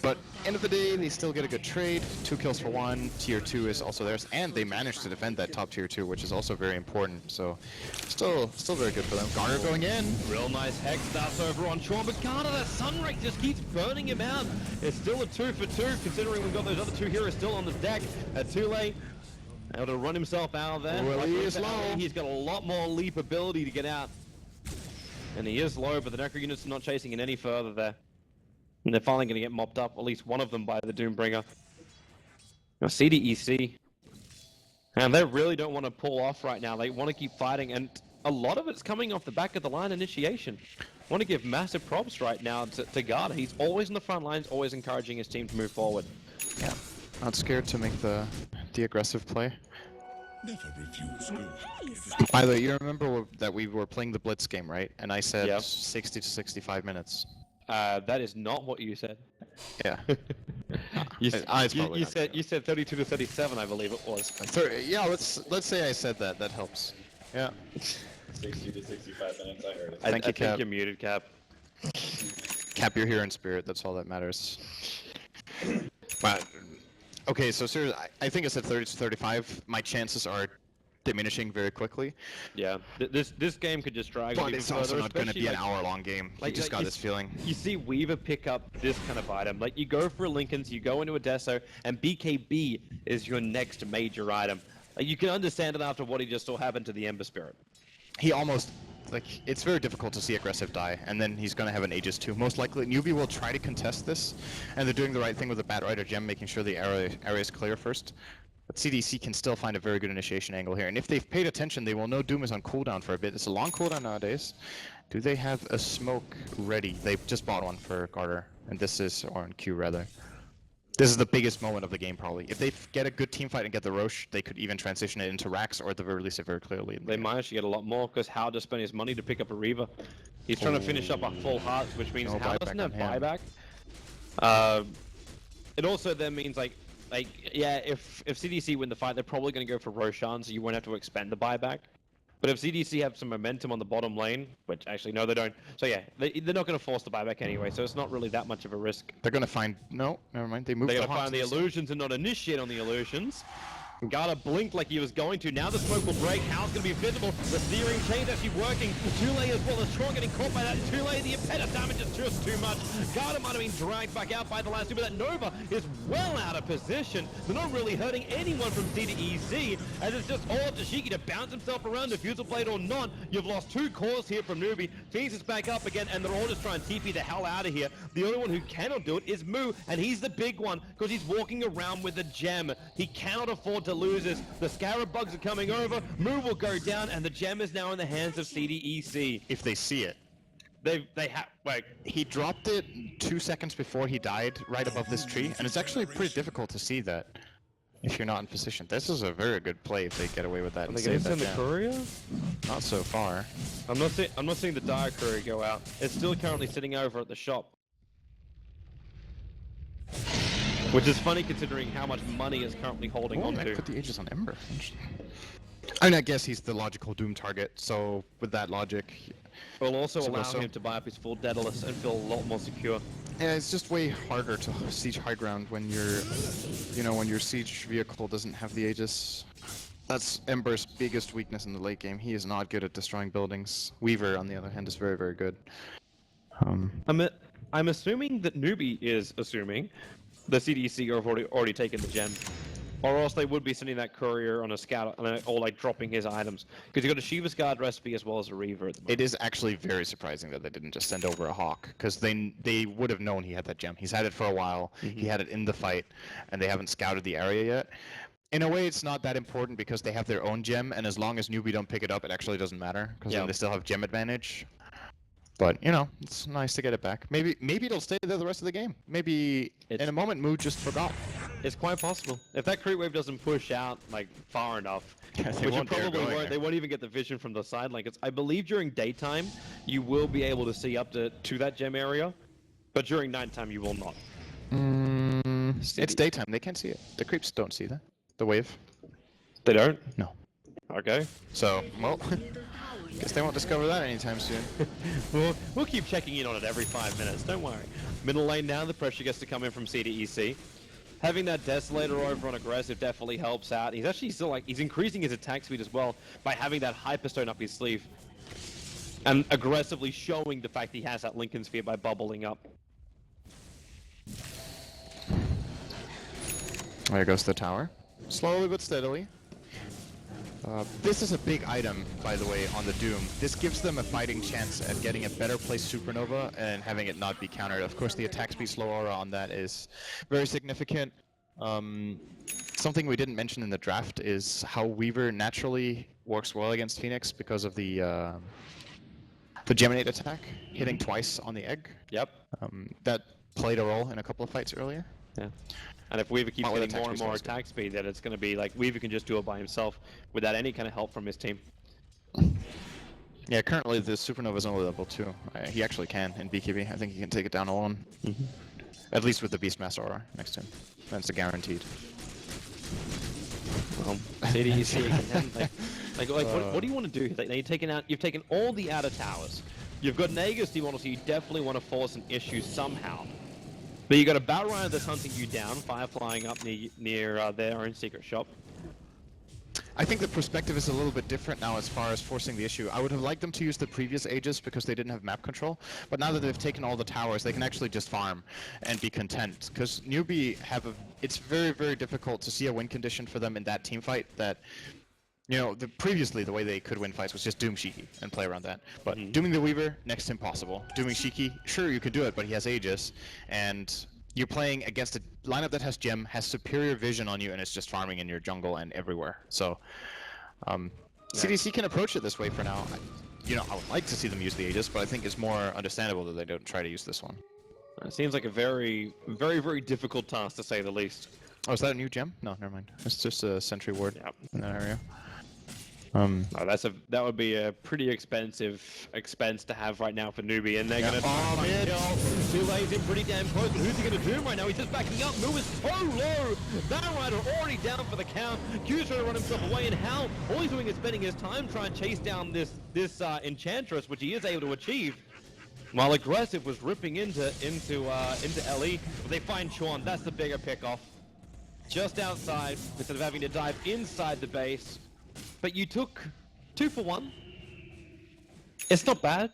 But end of the day, they still get a good trade. 2 kills for 1. Tier 2 is also theirs, and they managed to defend that top tier 2, which is also very important. So still very good for them. Garner going in. Real nice Hex starts over on Sean, but Garner, that Sunray just keeps burning him out. It's still a 2 for 2, considering we've got those other 2 heroes still on the deck. Tule able to run himself out of there. Well, he is low. He's got a lot more leap ability to get out. And he is low, but the Necro units are not chasing it any further there. And they're finally going to get mopped up, at least one of them by the Doombringer. Now CDEC. And they really don't want to pull off right now. They want to keep fighting, and a lot of it's coming off the back of the line initiation. I want to give massive props right now to Garda. He's always in the front lines, always encouraging his team to move forward. Yeah, not scared to make the aggressive play. Never refuse good. By the way, you remember that we were playing the Blitz game, right? And I said Yep. 60 to 65 minutes. That is not what you said. Yeah. You probably not, you said 32 to 37, I believe it was. Yeah, let's say I said that. That helps. Yeah. 60 to 65 minutes, I heard it. Thank you, I think Cap. you're muted, Cap. Cap, you're here in spirit. That's all that matters. But okay, so seriously, I think I said 30 to 35. My chances are diminishing very quickly. Yeah, this game could just drag. But even it's also further, not going to be especially, an hour-long game. I just got you this feeling. You see Weaver pick up this kind of item. Like, you go for a Linken's, you go into a Deso, and BKB is your next major item. Like, you can understand it after what he just saw happen to the Ember Spirit. He almost, like, it's very difficult to see aggressive die, and then he's going to have an Aegis too. Most likely, NewBee will try to contest this, and they're doing the right thing with the Bad Rider gem, making sure the area is clear first. But CDEC can still find a very good initiation angle here, and if they've paid attention, they will know Doom is on cooldown for a bit. It's a long cooldown nowadays. Do they have a smoke ready? They just bought one for Carter, and this is, or on Q rather. This is the biggest moment of the game, probably. If they get a good team fight and get the Roche, they could even transition it into racks, or at the very least, it very clearly. They might actually get a lot more, because Hao just spent his money to pick up a Reaver. He's trying to finish up a full hearts, which means No Hao buyback doesn't have on him. buyback. It also then means, like, yeah, if CDC win the fight, they're probably going to go for Roshan, so you won't have to expend the buyback. But if CDC have some momentum on the bottom lane, which actually, no, they don't. So yeah, they're not going to force the buyback anyway, so it's not really that much of a risk. They're going to find... No, never mind. They moved They're the going to find the illusions and not initiate on the illusions. Gotta blink like he was going to. Now the smoke will break. Hao's going to be visible. The steering chain's actually working. Tule as well. The Strong getting caught by that. Tule, the impediment damage is just too much. Garda might have been dragged back out by the last two, but that Nova is well out of position. They're not really hurting anyone from CDEC, as it's just all up to Shiki to bounce himself around, defusal blade or not. You've lost 2 cores here from NewBee. Phoenix is back up again, and they're all just trying to TP the hell out of here. The only one who cannot do it is Moo, and he's the big one, because he's walking around with a gem. He cannot afford to lose this. The Scarab bugs are coming over. Moo will go down, and the gem is now in the hands of CDEC. If they see it. They have, like, He dropped it 2 seconds before he died, right above this tree, and it's actually pretty difficult to see that if you're not in position. This is a very good play if they get away with that. are they going to send the courier? Not so far. I'm not seeing the dire courier go out. It's still currently sitting over at the shop. Which is funny considering how much money is currently holding on to. Put the Aegis on Ember. I mean, I guess he's the logical Doom target, so with that logic... It will also allow so. him to buy up his full Daedalus and feel a lot more secure. Yeah, it's just way harder to siege high ground when when your siege vehicle doesn't have the Aegis. That's Ember's biggest weakness in the late game. He is not good at destroying buildings. Weaver, on the other hand, is very, very good. I'm assuming that NewBee is assuming the CDC have already taken the gem, or else they would be sending that courier on a scout or like dropping his items, because you got a Shiva's Guard recipe as well as a Reaver at the moment. It is actually very surprising that they didn't just send over a Hawk, because they would have known he had that gem. He's had it for a while. He had it in the fight, and they haven't scouted the area yet. In a way, it's not that important because they have their own gem, and as long as NewBee don't pick it up, it actually doesn't matter, because then they still have gem advantage. But, it's nice to get it back. Maybe it'll stay there the rest of the game. Maybe in a moment, Moo just forgot. It's quite possible. If that creep wave doesn't push out like far enough, which it probably won't, they won't even get the vision from the sideline. I believe during daytime, you will be able to see up to that gem area, but during nighttime, you will not. It's daytime. They can't see it. The creeps don't see that. The wave. They don't? No. Okay. So, well... Guess they won't discover that anytime soon. We'll keep checking in on it every 5 minutes, don't worry. Middle lane now, the pressure gets to come in from CDEC. Having that Desolator over on aggressive definitely helps out. He's actually still he's increasing his attack speed as well by having that Hyperstone up his sleeve. And aggressively showing the fact he has that Lincoln Sphere by bubbling up. There goes the tower. Slowly but steadily. This is a big item, by the way, on the Doom. This gives them a fighting chance at getting a better placed Supernova and having it not be countered. Of course, the attack speed slow aura on that is very significant. Something we didn't mention in the draft is how Weaver naturally works well against Phoenix because of the Geminate attack, hitting twice on the egg. Yep. That played a role in a couple of fights earlier. Yeah. And if Weaver keeps getting more and more attack speed, then it's going to be like Weaver can just do it by himself without any kind of help from his team. Yeah, currently the Supernova is only level 2. He actually can in BKB. I think he can take it down alone. At least with the Beastmaster aura next to him. That's a guaranteed. Well, CDEC what do you want to do? You've taken all the outer towers. You've got an Aegis Demon, so you definitely want to force an issue somehow. But you got a Battle Rider that's hunting you down, fire flying up near their own secret shop. I think the perspective is a little bit different now as far as forcing the issue. I would have liked them to use the previous Aegis because they didn't have map control, but now that they've taken all the towers, they can actually just farm and be content. Because NewBee it's very, very difficult to see a win condition for them in that team fight that, previously the way they could win fights was just Doom Shiki and play around that. But dooming the Weaver, next to impossible. Dooming Shiki, sure you can do it, but he has Aegis, and you're playing against a lineup that has Gem, has superior vision on you, and it's just farming in your jungle and everywhere. So, CDC can approach it this way for now. I would like to see them use the Aegis, but I think it's more understandable that they don't try to use this one. It seems like a very, very difficult task to say the least. Oh, is that a new gem? No, never mind. It's just a sentry ward in that area. Oh, that would be a pretty expensive expense to have right now for NewBee, and they're gonna bomb it. Two lays in pretty damn close, but who's he gonna do right now? He's just backing up. Move is so low. That Rider already down for the count. Q's trying to run himself away, and Hal, all he's doing is spending his time trying to chase down this Enchantress, which he is able to achieve. While Aggressive was ripping into LE, but they find Sean. That's the bigger pickoff. Just outside, instead of having to dive inside the base. But you took 2 for 1. It's not bad.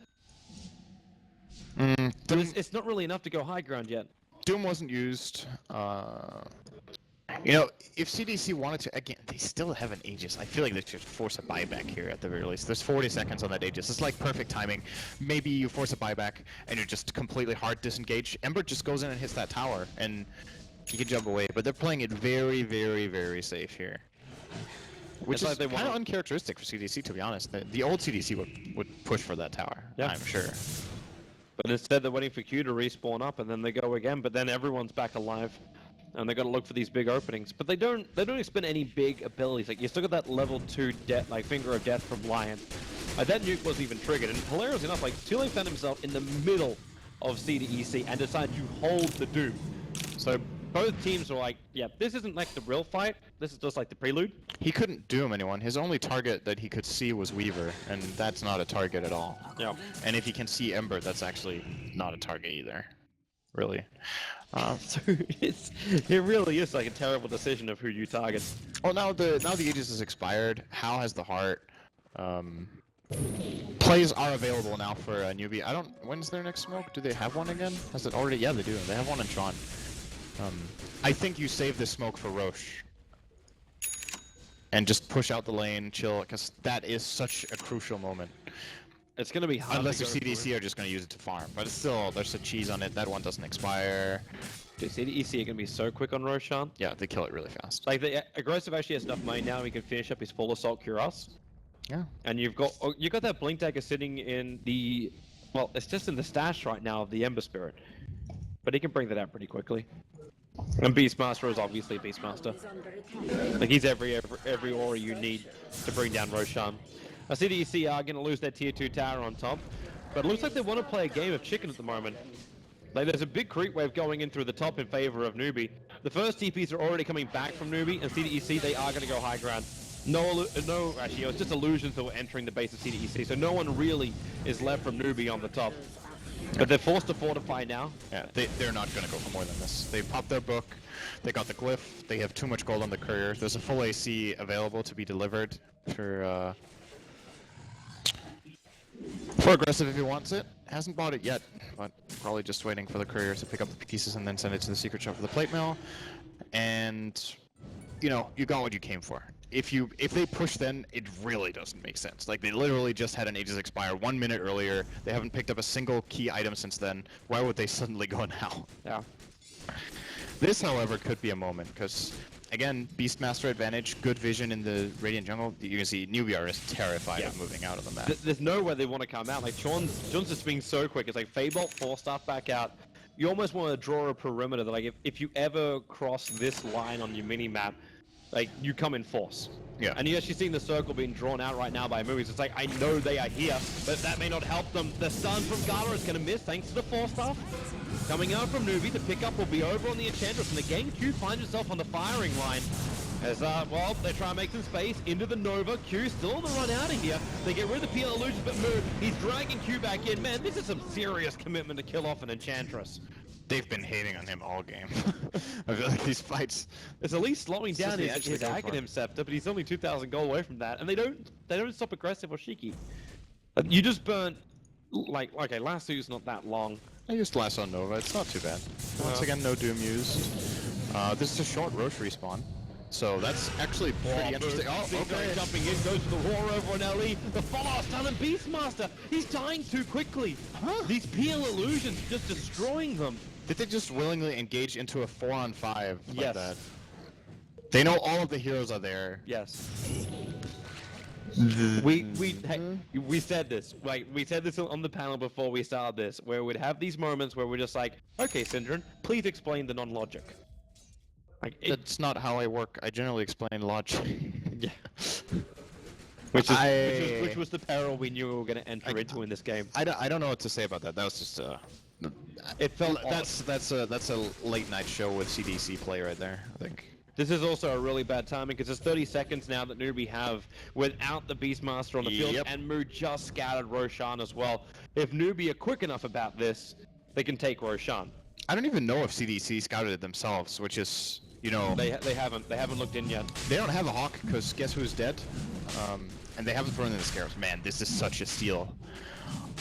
But it's not really enough to go high ground yet. Doom wasn't used. You know, if CDEC wanted to, again, they still have an Aegis. I feel like they should force a buyback here at the very least. There's 40 seconds on that Aegis. It's like perfect timing. Maybe you force a buyback and you're just completely hard disengaged. Ember just goes in and hits that tower and he can jump away. But they're playing it very, very, very safe here. Which is kind of uncharacteristic for CDEC, to be honest. The old CDEC would push for that tower, I'm sure. But instead they're waiting for Q to respawn up and then they go again, but then everyone's back alive. And they got to look for these big openings, but they don't expend any big abilities. Like you still got that level 2 death, like Finger of Death from Lion. That nuke wasn't even triggered, and hilarious enough, like Tulane found himself in the middle of CDEC and decided to hold the Doom. So both teams were like, yeah, this isn't like the real fight. This is just like the prelude. He couldn't doom anyone. His only target that he could see was Weaver, and that's not a target at all. Yeah. And if he can see Ember, that's actually not a target either. Really. So it really is like a terrible decision of who you target. Well, now the Aegis is expired. Hal has the heart. Plays are available now for NewBee. When's their next smoke? Do they have one again? Has it already? Yeah, they do. They have one in Tron. I think you save this smoke for Roche. And just push out the lane, chill, because that is such a crucial moment. It's going to be hard. Unless if CDEC are just going to use it to farm. But it's still, there's a cheese on it. That one doesn't expire. Dude, CDEC are going to be so quick on Roshan. Yeah, they kill it really fast. Like, the Aggressive actually has enough money now, he can finish up his full Assault Cuirass. Yeah. And you got that Blink Dagger sitting in the... Well, it's just in the stash right now of the Ember Spirit. But he can bring that out pretty quickly. And Beastmaster is obviously Beastmaster. Like, he's every aura you need to bring down Roshan. CDEC are going to lose their tier 2 tower on top, but it looks like they want to play a game of chicken at the moment. Like, there's a big creep wave going in through the top in favor of NewBee. The first TPs are already coming back from NewBee, and CDEC, they are going to go high ground. Actually, it's just illusions that were entering the base of CDEC, so no one really is left from NewBee on the top. But they're forced to fortify now. Yeah, they're not going to go for more than this. They popped their book, they got the glyph, they have too much gold on the courier. There's a full AC available to be delivered for Aggressive if he wants it. Hasn't bought it yet, but probably just waiting for the courier to pick up the pieces and then send it to the secret shop for the plate mill. And, you know, you got what you came for. If they push then, it really doesn't make sense. Like, they literally just had an Aegis expire 1 minute earlier. They haven't picked up a single key item since then. Why would they suddenly go now? Yeah. This, however, could be a moment, because, again, Beastmaster advantage, good vision in the Radiant jungle. You can see NewBee is terrified of moving out of the map. There's no way they want to come out. Like, John's just being so quick. It's like, Feybolt, 4-staff back out. You almost want to draw a perimeter that, like, if you ever cross this line on your mini-map, like, you come in force. Yeah. And you're actually seeing the circle being drawn out right now by movies. It's like, I know they are here, but that may not help them. The stun from Gala is going to miss thanks to the 4-staff. Coming out from NewBee, the pickup will be over on the Enchantress, and the game Q finds itself on the firing line. As, well, they try and make some space into the Nova. Q still on the run out of here. They get rid of the PL illusions, but move. He's dragging Q back in. Man, this is some serious commitment to kill off an Enchantress. They've been hating on him all game. I feel like these fights... It's at least slowing down his Aghanim Scepter, but he's only 2,000 gold away from that, and they don't stop Aggressive or Shiki. You just burnt, like, okay, Lasso's not that long. I used Lasso on Nova, it's not too bad. Once again, no Doom used. This is a short Roche respawn, so that's actually pretty interesting. Oh, okay. Jumping in, goes to the roar over on LE. The follow-up stun and Beastmaster. He's dying too quickly. These PL illusions just destroying them. Did they just willingly engage into a 4-on-5 like yes. that? They know all of the heroes are there. Yes. We said this, like we said this on the panel before we started this, where we'd have these moments where we're just like, okay, Syndron, please explain the non-logic. Like That's not how I work. I generally explain logic. Yeah. Which was the peril we knew we were going to enter into in this game. I don't know what to say about that. That was just It felt that's a late night show with CDC play right there, I think. This is also a really bad timing because it's 30 seconds now that NewBee have without the Beastmaster on the field, and Moo just scattered Roshan as well. If NewBee are quick enough about this, they can take Roshan. I don't even know if CDC scouted it themselves, which is, you know... They haven't looked in yet. They don't have a Hawk, because guess who's dead? And they haven't thrown in the Scarabs. Man, this is such a steal.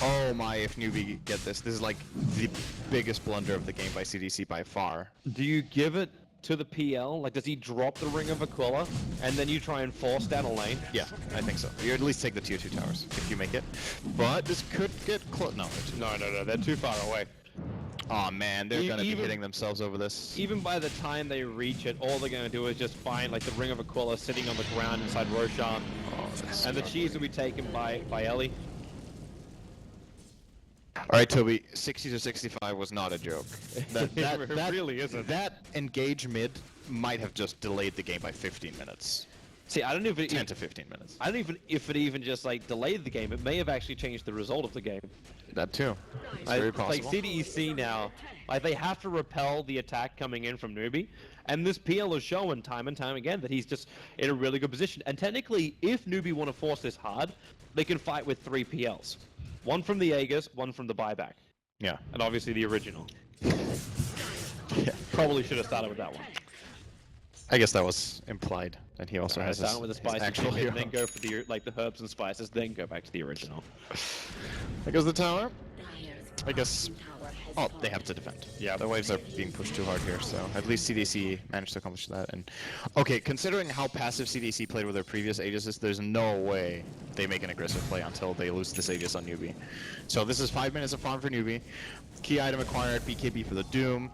Oh my, if NewBee get this. This is like the biggest blunder of the game by CDC by far. Do you give it to the PL? Like, does he drop the Ring of Aquila, and then you try and force down a lane? Yeah, I think so. You at least take the tier 2 towers, if you make it. But this could get close. No, they're too far away. Oh man, they're gonna be hitting themselves over this. Even by the time they reach it, all they're gonna do is just find like the Ring of Aquila sitting on the ground inside Roshan. Oh, and the cheese will be taken by Ellie. Alright, Toby, 60 to 65 was not a joke. That really isn't. That engage mid might have just delayed the game by 15 minutes. See, I don't know if it 10 to 15 minutes. I don't even if it even just like delayed the game. It may have actually changed the result of the game. That too. It's very possible. Like CDEC now, like they have to repel the attack coming in from NewBee, and this PL is showing time and time again that he's just in a really good position. And technically, if NewBee want to force this hard, they can fight with 3 PLs. One from the Aegis, one from the buyback. Yeah. And obviously the original. Probably should have started with that one. I guess that was implied, that he also has start with the spices, actual hero. then go for the the herbs and spices, then go back to the original. There goes the tower. I guess... Oh, they have to defend. Yeah, the waves are being pushed too hard here, so at least CDC managed to accomplish that. And okay, considering how passive CDC played with their previous Aegis, there's no way they make an aggressive play until they lose this Aegis on NewBee. So this is 5 minutes of farm for NewBee. Key item acquired, BKB for the Doom.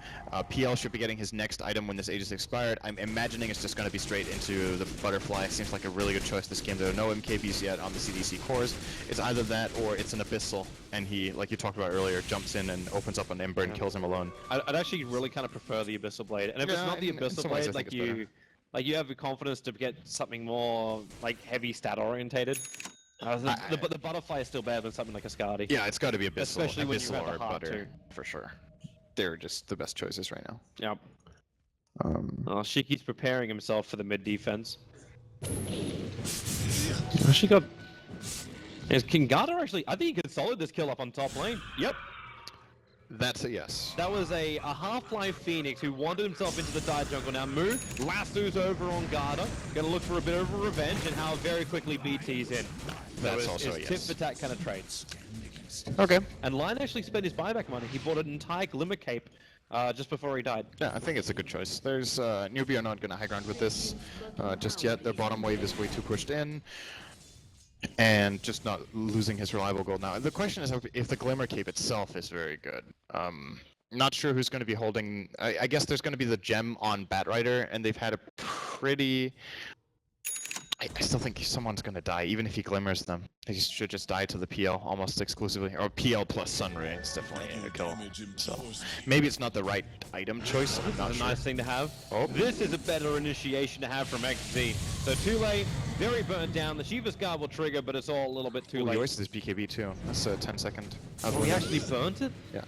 PL should be getting his next item when this Aegis expired. I'm imagining it's just going to be straight into the Butterfly. Seems like a really good choice this game. There are no MKBs yet on the CDC cores. It's either that or it's an Abyssal, and he, like you talked about earlier, jumps in and opens up an Ember and kills him alone. I'd actually really kind of prefer the Abyssal Blade. And if it's not the Abyssal Blade, like you have the confidence to get something more like heavy stat orientated. The Butterfly is still better than something like a Skadi. Yeah, it's got to be Abyssal. Especially when you have or the heart Butter, too. for sure. They're just the best choices right now. Yep. Shiki's preparing himself for the mid defense. She got... Is Kingata actually... I think he can solid this kill up on top lane. Yep. That's a yes. That was a Half-Life Phoenix who wandered himself into the Dire Jungle. Now Moo lassos over on Garda. Gonna look for a bit of a revenge and how very quickly BT's in. That's also a yes. Tip for tat kind of trades. Okay. And Lion actually spent his buyback money. He bought an entire Glimmer Cape just before he died. Yeah, I think it's a good choice. There's NewBee are not going to high ground with this just yet. Their bottom wave is way too pushed in. And just not losing his reliable gold now. The question is if the Glimmer Cape itself is very good. Not sure who's going to be holding... I guess there's going to be the gem on Batrider, and they've had a pretty... I still think someone's going to die, even if he glimmers them. They should just die to the PL almost exclusively. Or PL plus Sunray is definitely a kill. So maybe it's not the right item choice. I'm not sure. sure. Nice thing to have. Oh. This is a better initiation to have from XZ. So too late, very burnt down. The Shiva's Guard will trigger, but it's all a little bit too late. He wasted his BKB too. That's a 10-second. Oh, he actually burnt it? Yeah.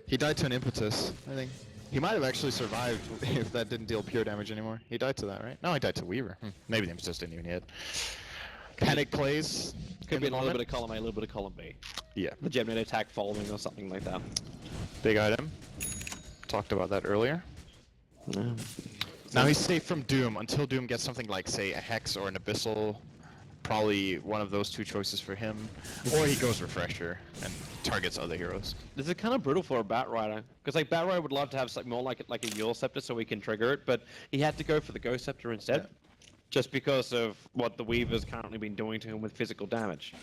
He died to an impetus, I think. He might have actually survived if that didn't deal pure damage anymore. He died to that, right? No, he died to Weaver. Maybe the impetus didn't even hit. Panic plays. Could be a little bit of column A, a little bit of column B. Yeah. The Gemini attack following or something like that. Big item. Talked about that earlier. Yeah. Now he's safe from Doom until Doom gets something like, say, a Hex or an Abyssal. Probably one of those two choices for him. Or he goes Refresher and targets other heroes. This is kind of brutal for a Batrider. Because like Batrider would love to have something more like a Yule Scepter so we can trigger it, but he had to go for the Ghost Scepter instead. Yeah. Just because of what the Weaver's currently been doing to him with physical damage.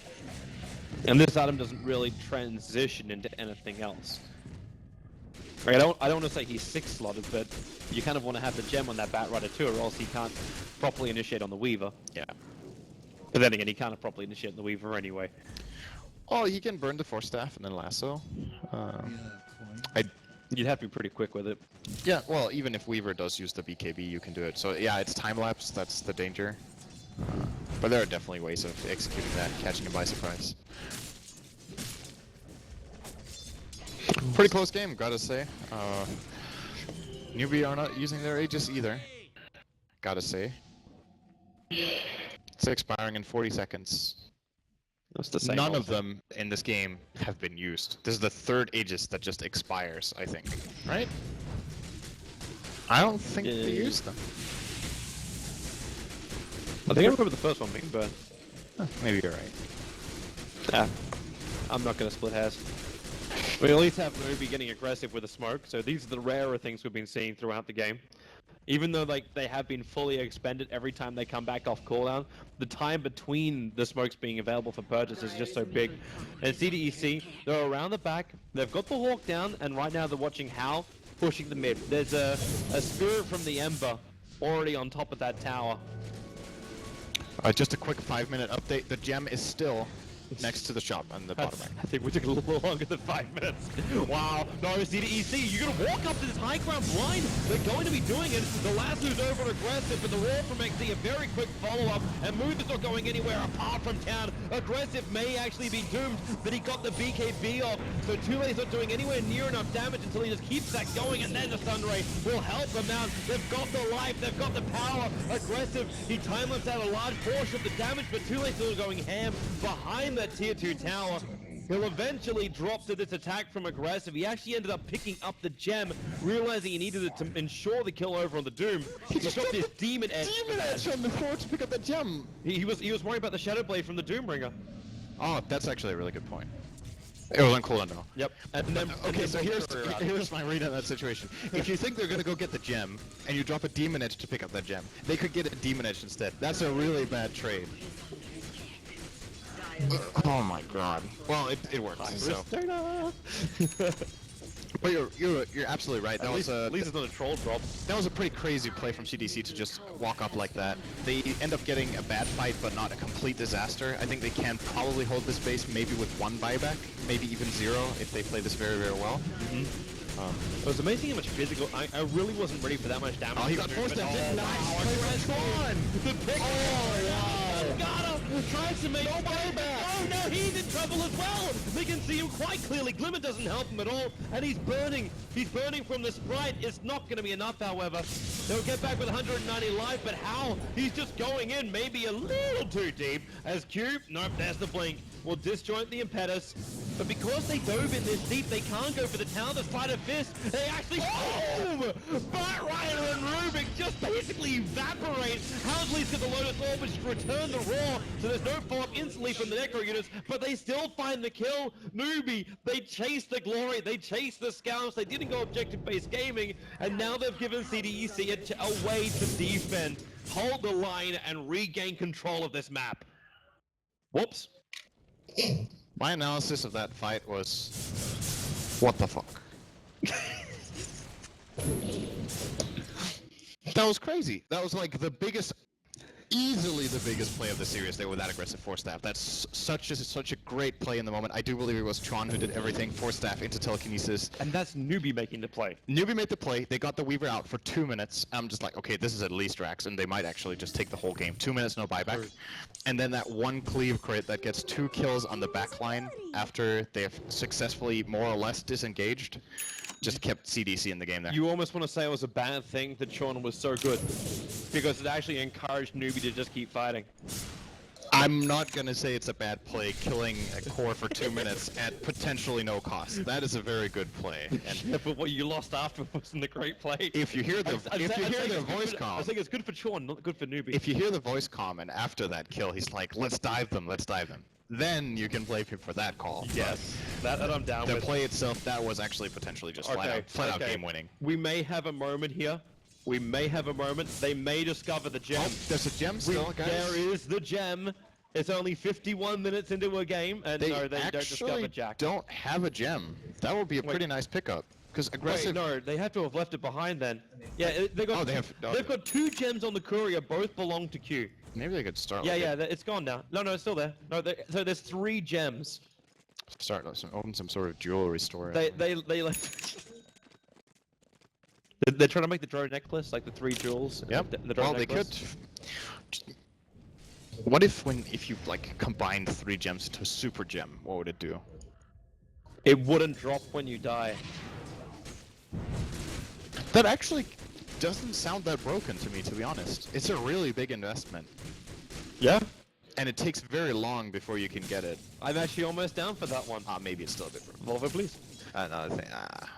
And this item doesn't really transition into anything else. Like, I don't want to say he's 6-slotted, but you kind of want to have the gem on that Batrider too, or else he can't properly initiate on the Weaver. Yeah. But then again, he can't properly initiate the Weaver anyway. Oh, he can burn the Force Staff and then lasso. You'd have to be pretty quick with it. Yeah, well, even if Weaver does use the BKB, you can do it. So yeah, it's time-lapse, that's the danger. But there are definitely ways of executing that, catching him by surprise. Pretty close game, gotta say. NewBee are not using their Aegis either, gotta say. It's expiring in 40 seconds. That's the same. None of them in this game have been used. This is the third Aegis that just expires, I think. Right? I don't think they used them. I think I remember the first one being burned. Maybe you're right. Yeah. I'm not gonna split hairs. We at least have NewBee getting aggressive with the smoke, so these are the rarer things we've been seeing throughout the game. Even though they have been fully expended every time they come back off cooldown, the time between the smokes being available for purchase is just so big. And CDEC, they're around the back, they've got the Hawk down, and right now they're watching Hal pushing the mid. There's a Spirit from the Ember already on top of that tower. Just a quick 5-minute update. The gem is still next to the shop on the bottom right. I think we took a little longer than 5 minutes. Wow, no, CDEC, you're going to walk up to this high ground blind. They're going to be doing it. The lasso's over and aggressive, but the roll from XD, a very quick follow-up, and Move is not going anywhere apart from town. Aggressive may actually be doomed, but he got the BKB off, so Tule's not doing anywhere near enough damage until he just keeps that going, and then the Sunray will help them out. They've got the life, they've got the power. Aggressive, he time-lapsed out a large portion of the damage, but Tule's still going ham behind that tier 2 tower. He'll eventually drop to this attack from Aggressive. He actually ended up picking up the gem, realizing he needed it to ensure the kill over on the Doom. He just dropped his Demon Edge. Demon Edge on the floor to pick up the gem! He was worried about the Shadow Blade from the Doombringer. Oh, that's actually a really good point. It was on cooldown though. Yep. And then, okay, so here's my read on that situation. If you think they're gonna go get the gem, and you drop a Demon Edge to pick up that gem, they could get a Demon Edge instead. That's a really bad trade. Oh my god. Well, it worked. So. But you're absolutely right. That was at least it's not a troll drop. That was a pretty crazy play from CDC to just walk up like that. They end up getting a bad fight, but not a complete disaster. I think they can probably hold this base maybe with 1 buyback, maybe even 0 if they play this very, very well. It was amazing how much physical. I really wasn't ready for that much damage. Oh, he got forced down. Nice. The pick. Oh, wow. Got him. Tries to make buyback. Oh no, he's in trouble as well. They can see him quite clearly. Glimmer doesn't help him at all, and he's burning. He's burning from the Sprite. It's not going to be enough, however. They'll get back with 190 life, but how? He's just going in maybe a little too deep. As Q, nope, there's the blink. Will disjoint the impetus, but because they dove in this deep, they can't go for the tower, the sleight of fist. They actually boom! Batrider and Rubik just basically evaporate. Housley's got the Lotus Orb, which return the Roar, so there's no follow-up instantly from the Necro units, but they still find the kill. NewBee, they chase the glory, they chase the scouts, they didn't go objective-based gaming, and now they've given CDEC a way to defend, hold the line, and regain control of this map. Whoops. My analysis of that fight was, what the fuck? That was crazy. That was like the biggest, easily the biggest play of the series there with that aggressive Force Staff. That's such a great play in the moment. I do believe it was Tron who did everything, Force Staff into telekinesis. And that's NewBee making the play. NewBee made the play, they got the Weaver out for 2 minutes. I'm just like, okay, this is at least Rax, and they might actually just take the whole game. 2 minutes, no buyback. And then that one cleave crit that gets 2 kills on the back line after they have successfully more or less disengaged, just kept CDC in the game there. You almost want to say it was a bad thing that Sean was so good, because it actually encouraged NewBee to just keep fighting. I'm not going to say it's a bad play, killing a core for 2 minutes at potentially no cost. That is a very good play. And yeah, but what you lost after wasn't a great play. If you hear the voice comm, I think it's good for Sean, not good for NewBee. If you hear the voice comm and after that kill, he's like, let's dive them. Then you can blame him for that call. Yes, that I'm down with. The play itself, that was actually potentially just flat out game winning. We may have a moment here. We may have a moment. They may discover the gem. Oh, there's a gem still, guys. There is the gem. It's only 51 minutes into a game, and no, they don't discover Jack. Don't have a gem. That would be a pretty nice pickup. Because aggressive. Wait, no, they have to have left it behind then. Yeah, they've got 2 gems on the courier, both belong to Q. Maybe they could start. Yeah, yeah, it's gone now. No, it's still there. No, so there's 3 gems. Start open some sort of jewelry store. They like. They're trying to make the drone necklace, like the 3 jewels. Yep. The drone Well, they could. necklace. What if you like combined 3 gems into a super gem? What would it do? It wouldn't drop when you die. That actually doesn't sound that broken to me, to be honest. It's a really big investment. Yeah. And it takes very long before you can get it. I'm actually almost down for that one. Maybe it's still a bit broken. Volvo, please. No, I think,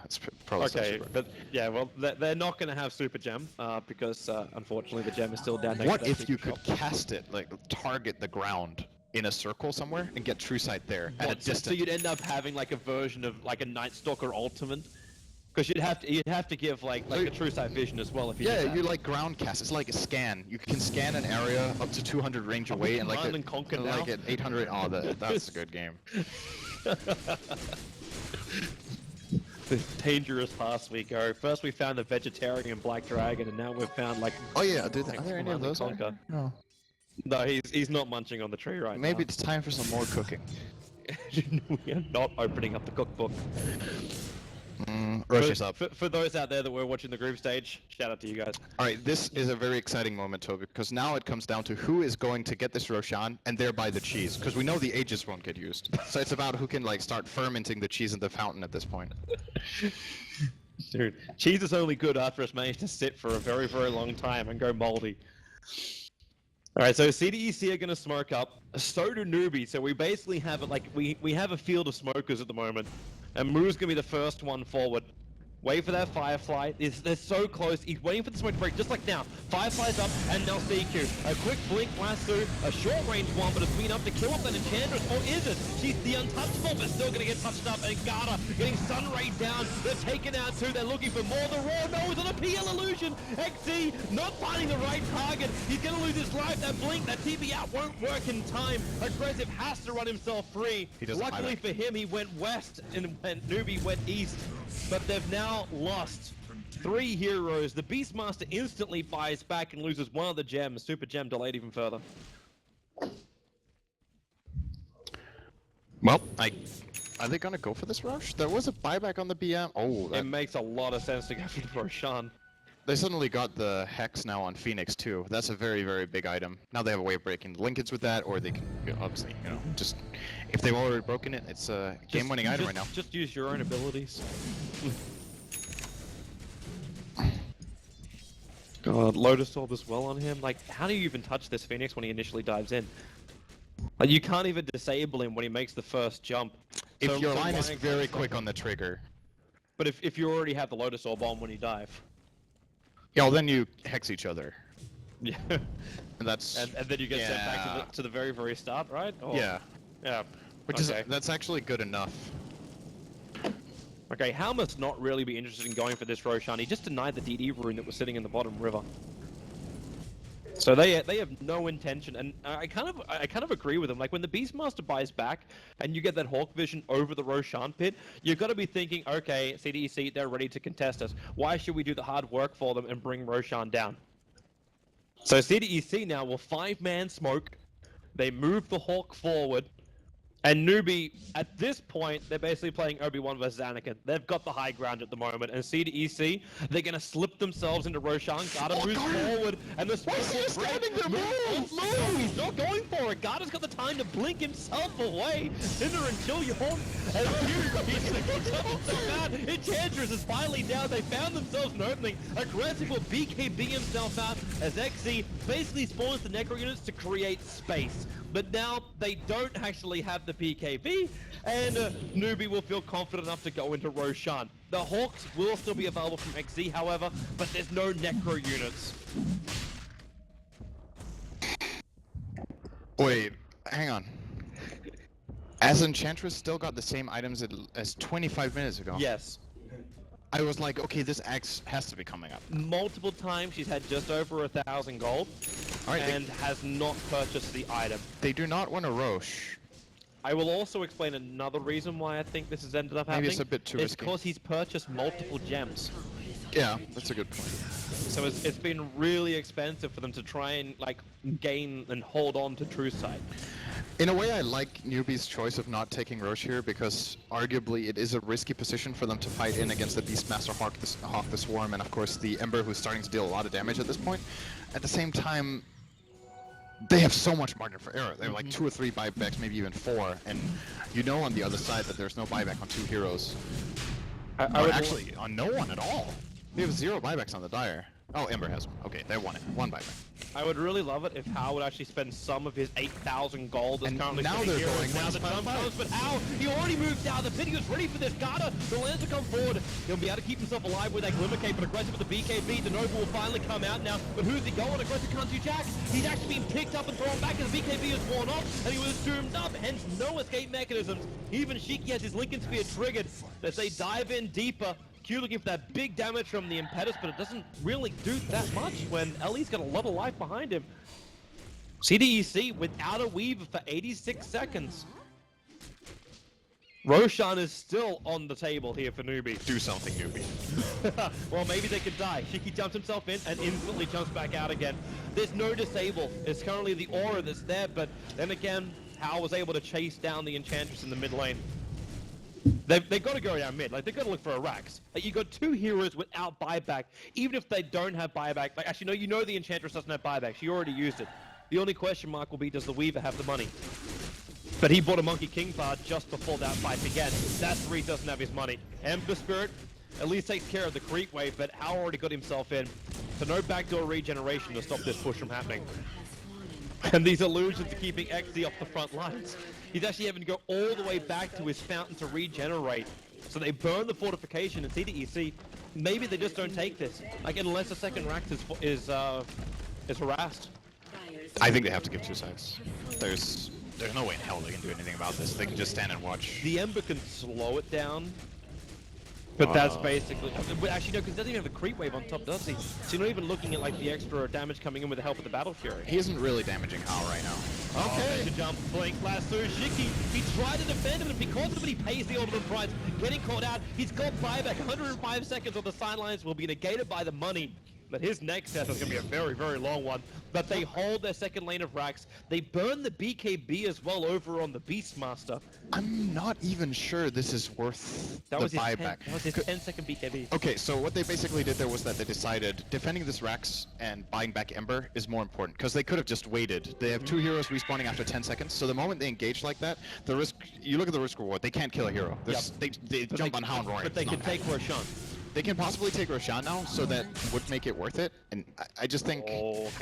it's probably still Okay, super. but yeah, well, they're not going to have super gem because unfortunately the gem is still down. Next What to that if you super could shop. cast it, like target the ground in a circle somewhere and get true sight there at a What, so distance? you'd end up having like a version of like a Night Stalker Ultimate? Because you'd have to give like a true sight vision as well if you. Yeah, did that. you like ground cast. It's like a scan. You can scan an area up to 200 range away and like Command and Conquer like now? at 800. Oh, that's a good game. The dangerous paths we go. First we found the vegetarian black dragon, and now we've found like. Oh yeah, dude. Are there any of Command and those? Conquer. No. No, he's not munching on the tree right Maybe now. it's time for some more cooking. We are not opening up the cookbook. Rush us up. For those out there that were watching the group stage, shout out to you guys. All right, this is a very exciting moment, Toby, because now it comes down to who is going to get this Roshan and thereby the cheese, because we know the aegis won't get used. So it's about who can like start fermenting the cheese in the fountain at this point. Dude, cheese is only good after it's managed to sit for a very, very long time and go moldy. Alright, so CDEC are going to smoke up, so do NewBee, so we basically have it like, we have a field of smokers at the moment, and Moo's going to be the first one forward. Wait for that Firefly. They're so close. He's waiting for the smoke to break, just like now. Firefly's up, and now CQ. A quick blink lasso, a short-range one, but it's been up to kill up that Enchantress. Or is it? She's the untouchable, but still going to get touched up. And Garda getting Sunray down. They're taken out too. They're looking for more. The Raw, no, it's on a PL illusion. XZ not finding the right target. He's going to lose his life. That blink, that TP out won't work in time. Aggressive has to run himself free. He doesn't Luckily for him, he went west, and NewBee went east. But they've now lost 3 heroes. The Beastmaster instantly buys back and loses one of the gems. Super gem delayed even further. Well, are they gonna go for this rush? There was a buyback on the BM. Oh, It makes a lot of sense to go for the Roshan. they suddenly got the Hex now on Phoenix too. That's a very, very big item. Now they have a way of breaking the linkage with that, or they can obviously, just if they've already broken it, it's a game-winning item right now. Just use your own abilities. God, Lotus Orb as well on him. Like, how do you even touch this Phoenix when he initially dives in? Like, you can't even disable him when he makes the first jump. If So- your so line is running very first quick jump- on the trigger, But if you already have the Lotus Orb on when you dive. yeah, well, then you hex each other. Yeah. And that's And then you get sent back to the very, very start, right? Or- yeah, Yeah. which Okay. is that's actually good enough. Okay, Hal must not really be interested in going for this Roshan. He just denied the DD rune that was sitting in the bottom river. So they have no intention, and I kind of agree with him. Like when the Beastmaster buys back, and you get that Hawk Vision over the Roshan pit, you've got to be thinking, okay, CDEC, they're ready to contest us. Why should we do the hard work for them and bring Roshan down? So CDEC now will 5-man smoke. They move the Hawk forward. And NewBee, at this point, they're basically playing Obi-Wan versus Anakin. They've got the high ground at the moment. And CDEC, they're going to slip themselves into Roshan. Garda moves forward. And the Why is he standing there? Move! He's not going for it. Garda's got the time to blink himself away. Cinder and chill your horn. And Enchantress is finally down. They found themselves an opening. Aggressive will BKB himself out as XZ basically spawns the Necro units to create space. But now they don't actually have the PKB, and NewBee will feel confident enough to go into Roshan. The Hawks will still be available from XZ, however, but there's no Necro units. Wait, hang on. As Enchantress still got the same items as 25 minutes ago. Yes. I was like, okay, this axe has to be coming up. Multiple times she's had just over 1,000 gold, and has not purchased the item. They do not want a Roche. I will also explain another reason why I think this has ended up happening. Maybe it's a bit too It's risky. because he's purchased multiple gems. Yeah, that's a good point. So it's been really expensive for them to try and like gain and hold on to True Sight. In a way, I like NewBee's choice of not taking Roche here because arguably it is a risky position for them to fight in against the Beastmaster Hawk the Swarm, and of course the Ember, who's starting to deal a lot of damage at this point. At the same time, they have so much margin for error. They have like 2 or 3 buybacks, maybe even 4, and you know on the other side that there's no buyback on 2 heroes. I would actually on no one at all. They have 0 buybacks on the Dire. Oh, Ember has one. Okay, they won it. 1 buyback. I would really love it if Hao would actually spend some of his 8,000 gold that's And currently now sitting they're here. going Now the last jump five. comes, but Hao, he already moved down. The pit, he was ready for this. Garda, the Lance will come forward. He'll be able to keep himself alive with that Glimmer Cape, but aggressive with the BKB. The Nova will finally come out now, but who's he going? Aggressive can't do jack. He's actually being picked up and thrown back as the BKB is worn off, and he was doomed up, hence no escape mechanisms. Even Shiki has his Lincoln Spear triggered as they dive in deeper. Q looking for that big damage from the Impetus, but it doesn't really do that much when Ellie's got a lot of life behind him. CDEC without a Weaver for 86 seconds. Roshan is still on the table here for NewBee. Do something, NewBee. Well, maybe they could die. Shiki jumps himself in and instantly jumps back out again. There's no disable. It's currently the aura that's there, but then again, Hao was able to chase down the Enchantress in the mid lane. They've got to go down mid. Like, they've got to look for a Rax. Like, you got 2 heroes without buyback. Even if they don't have buyback, like, actually, no, you know the Enchantress doesn't have buyback. She already used it. The only question mark will be, does the Weaver have the money? But he bought a Monkey King bar just before that fight began. That's where he doesn't have his money. Ember Spirit at least takes care of the creep wave, but Hao already got himself in. So no backdoor regeneration to stop this push from happening. And these illusions are keeping XD off the front lines. He's actually having to go all the way back to his fountain to regenerate. So they burn the fortification and CDEC. Maybe they just don't take this. Like, unless the second Rax is harassed. I think they have to give 2 sides. There's no way in hell they can do anything about this. They can just stand and watch. The Ember can slow it down. But that's basically... Actually, no, because he doesn't even have a creep wave on top, does he? So you're not even looking at, like, the extra damage coming in with the help of the Battle Fury. He isn't really damaging Hao right now. Okay. To jump, blink, lasso, Shiki. He tried to defend him, and because of it, he pays the ultimate price. Getting caught out, he's got buyback. 105 seconds on the sidelines will be negated by the money. But his next set is going to be a very, very long one. But they hold their second lane of Rax. They burn the BKB as well over on the Beastmaster. I'm not even sure this is worth the buyback. That was his 10-second BKB. Okay, so what they basically did there was that they decided defending this Rax and buying back Ember is more important, because they could have just waited. They have 2 heroes respawning after 10 seconds, so the moment they engage like that, the risk, you look at the risk reward, they can't kill a hero. Yep. They jump on Hound Roaring. But they can take Roshan. They can possibly take Roshan now, so that would make it worth it. And I just think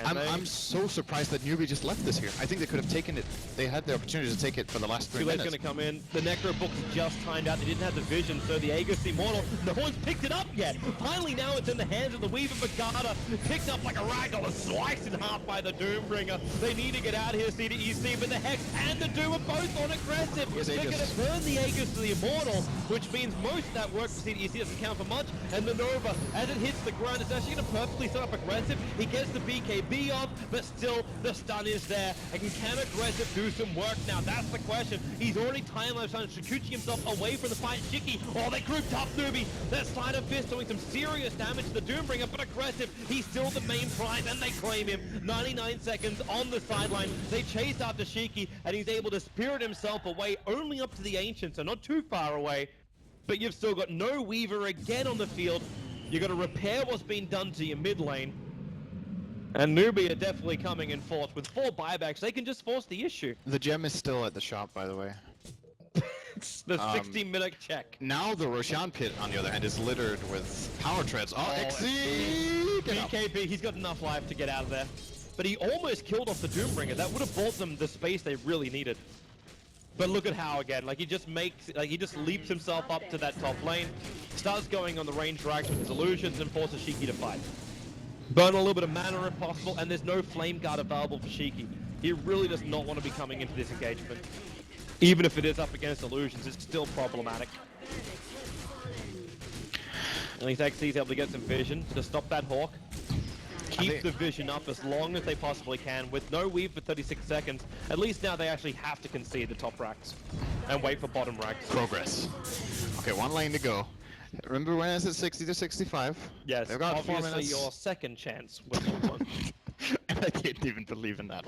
I'm so surprised that NewBee just left this here. I think they could have taken it. They had the opportunity to take it for the last 3 minutes. Going to come in. The Necro Book's just timed out. They didn't have the vision, so the Aegis Immortal, no one's picked it up yet. Finally, now it's in the hands of the Weaver Bagada, picked up like a ragdoll and sliced in half by the Doombringer. They need to get out here, CDEC, but the Hex and the Doom are both on aggressive. They're going to burn the Aegis to the Immortal, which means most of that work for CDEC doesn't count for much. And the Nova, as it hits the ground, it's actually going to perfectly set up aggressive. He gets the BKB off, but still the stun is there. And can aggressive do some work now? That's the question. He's already time-lapsed on Shikuchi himself away from the fight. Shiki, oh, they grouped up NewBee. That Slider Fist doing some serious damage to the Doombringer, but aggressive. He's still the main prize, and they claim him. 99 seconds on the sideline. They chase after Shiki, and he's able to spirit himself away only up to the Ancient, so not too far away. But you've still got no Weaver again on the field. You've got to repair what's been done to your mid lane. And NewBee are definitely coming in force. With 4 buybacks, they can just force the issue. The gem is still at the shop, by the way. It's the 60-minute check. Now the Roshan pit, on the other hand, is littered with power treads. Oh, XC! BKB, he's got enough life to get out of there. But he almost killed off the Doombringer. That would have bought them the space they really needed. But look at Hao again, like he just leaps himself up to that top lane, starts going on the range racks with his illusions and forces Shiki to fight. Burn a little bit of mana if possible, and there's no Flame Guard available for Shiki. He really does not want to be coming into this engagement. Even if it is up against illusions, it's still problematic. At least XC's able to get some vision to stop that Hawk. Keep the vision up as long as they possibly can. With no weave for 36 seconds, at least now they actually have to concede the top racks and wait for bottom racks. Progress. Okay, 1 lane to go. Remember when I said 60 to 65? Yes, They've got 4 obviously minutes. your second chance when you won. And I didn't even believe in that.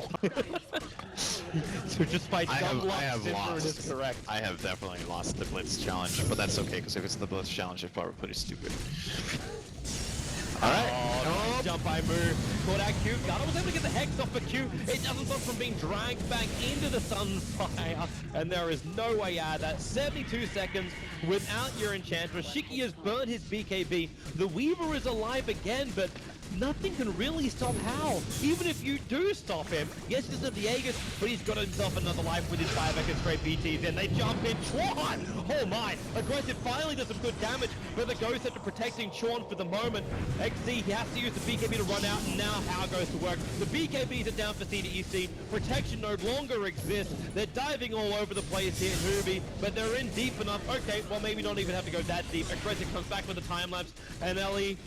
So just by some luck, I have Simperin is lost. correct. I have definitely lost the Blitz challenge, but that's okay, because if it's the Blitz challenge, it's probably pretty stupid. Alright. Oh, nice jump by Moo. Caught out Q. Gunner was able to get the Hex off for Q. It doesn't stop from being dragged back into the Sunfire. And there is no way out of that. 72 seconds without your Enchantress. Shiki has burned his BKB. The Weaver is alive again, but nothing can really stop Hal. Even if you do stop him, yes, he doesn't have the Aegis, but he's got himself another life with his 5 Echo straight BTs in. They jump in. Chuan! Oh my! Aggressive finally does some good damage, but the Ghost Hunter protecting Chuan for the moment. XZ, he has to use the BKB to run out, and now Hal goes to work. The BKBs are down for CDEC. Protection no longer exists. They're diving all over the place here in NewBee, but they're in deep enough. Okay, well, maybe not even have to go that deep. Aggressive comes back with a time lapse, and Ellie,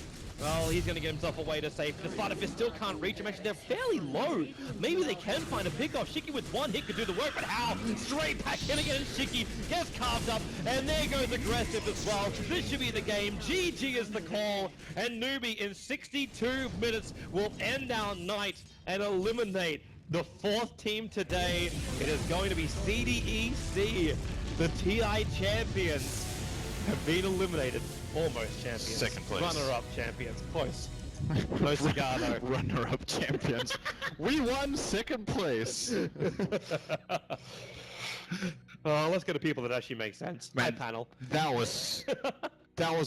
well, he's going to get himself away to safety. The Slider Fist still can't reach him. Actually, they're fairly low. Maybe they can find a pickoff. Shiki with one hit could do the work, but how? Straight back in again. Shiki gets carved up, and there goes Aggressive as well. This should be the game. GG is the call, and NewBee in 62 minutes will end our night and eliminate the 4th team today. It is going to be CDEC. The TI champions have been eliminated. Almost champions. Second place. Runner-up champions. Close. No cigar though. Runner-up champions. We won 2nd place. Let's go to people that actually make sense. Man, Bad panel. That was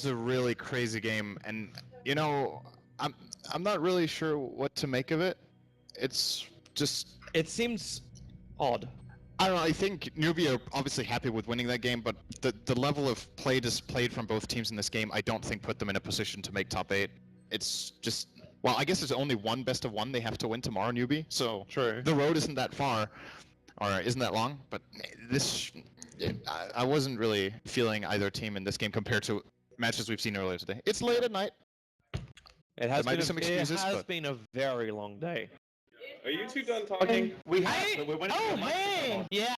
a really crazy game, and you know, I'm not really sure what to make of it. It's just, It seems odd. I don't know, I think NewBee are obviously happy with winning that game, but the level of play displayed from both teams in this game, I don't think put them in a position to make top 8. It's just, well, I guess there's only one best of 1 they have to win tomorrow, NewBee, so True. the road isn't that far, or isn't that long, but this, I wasn't really feeling either team in this game compared to matches we've seen earlier today. It's late at night. It has, There might be some excuses, it has but- been a very long day. Are you two done talking? We Hey! have, but we went Oh, hey! Yeah,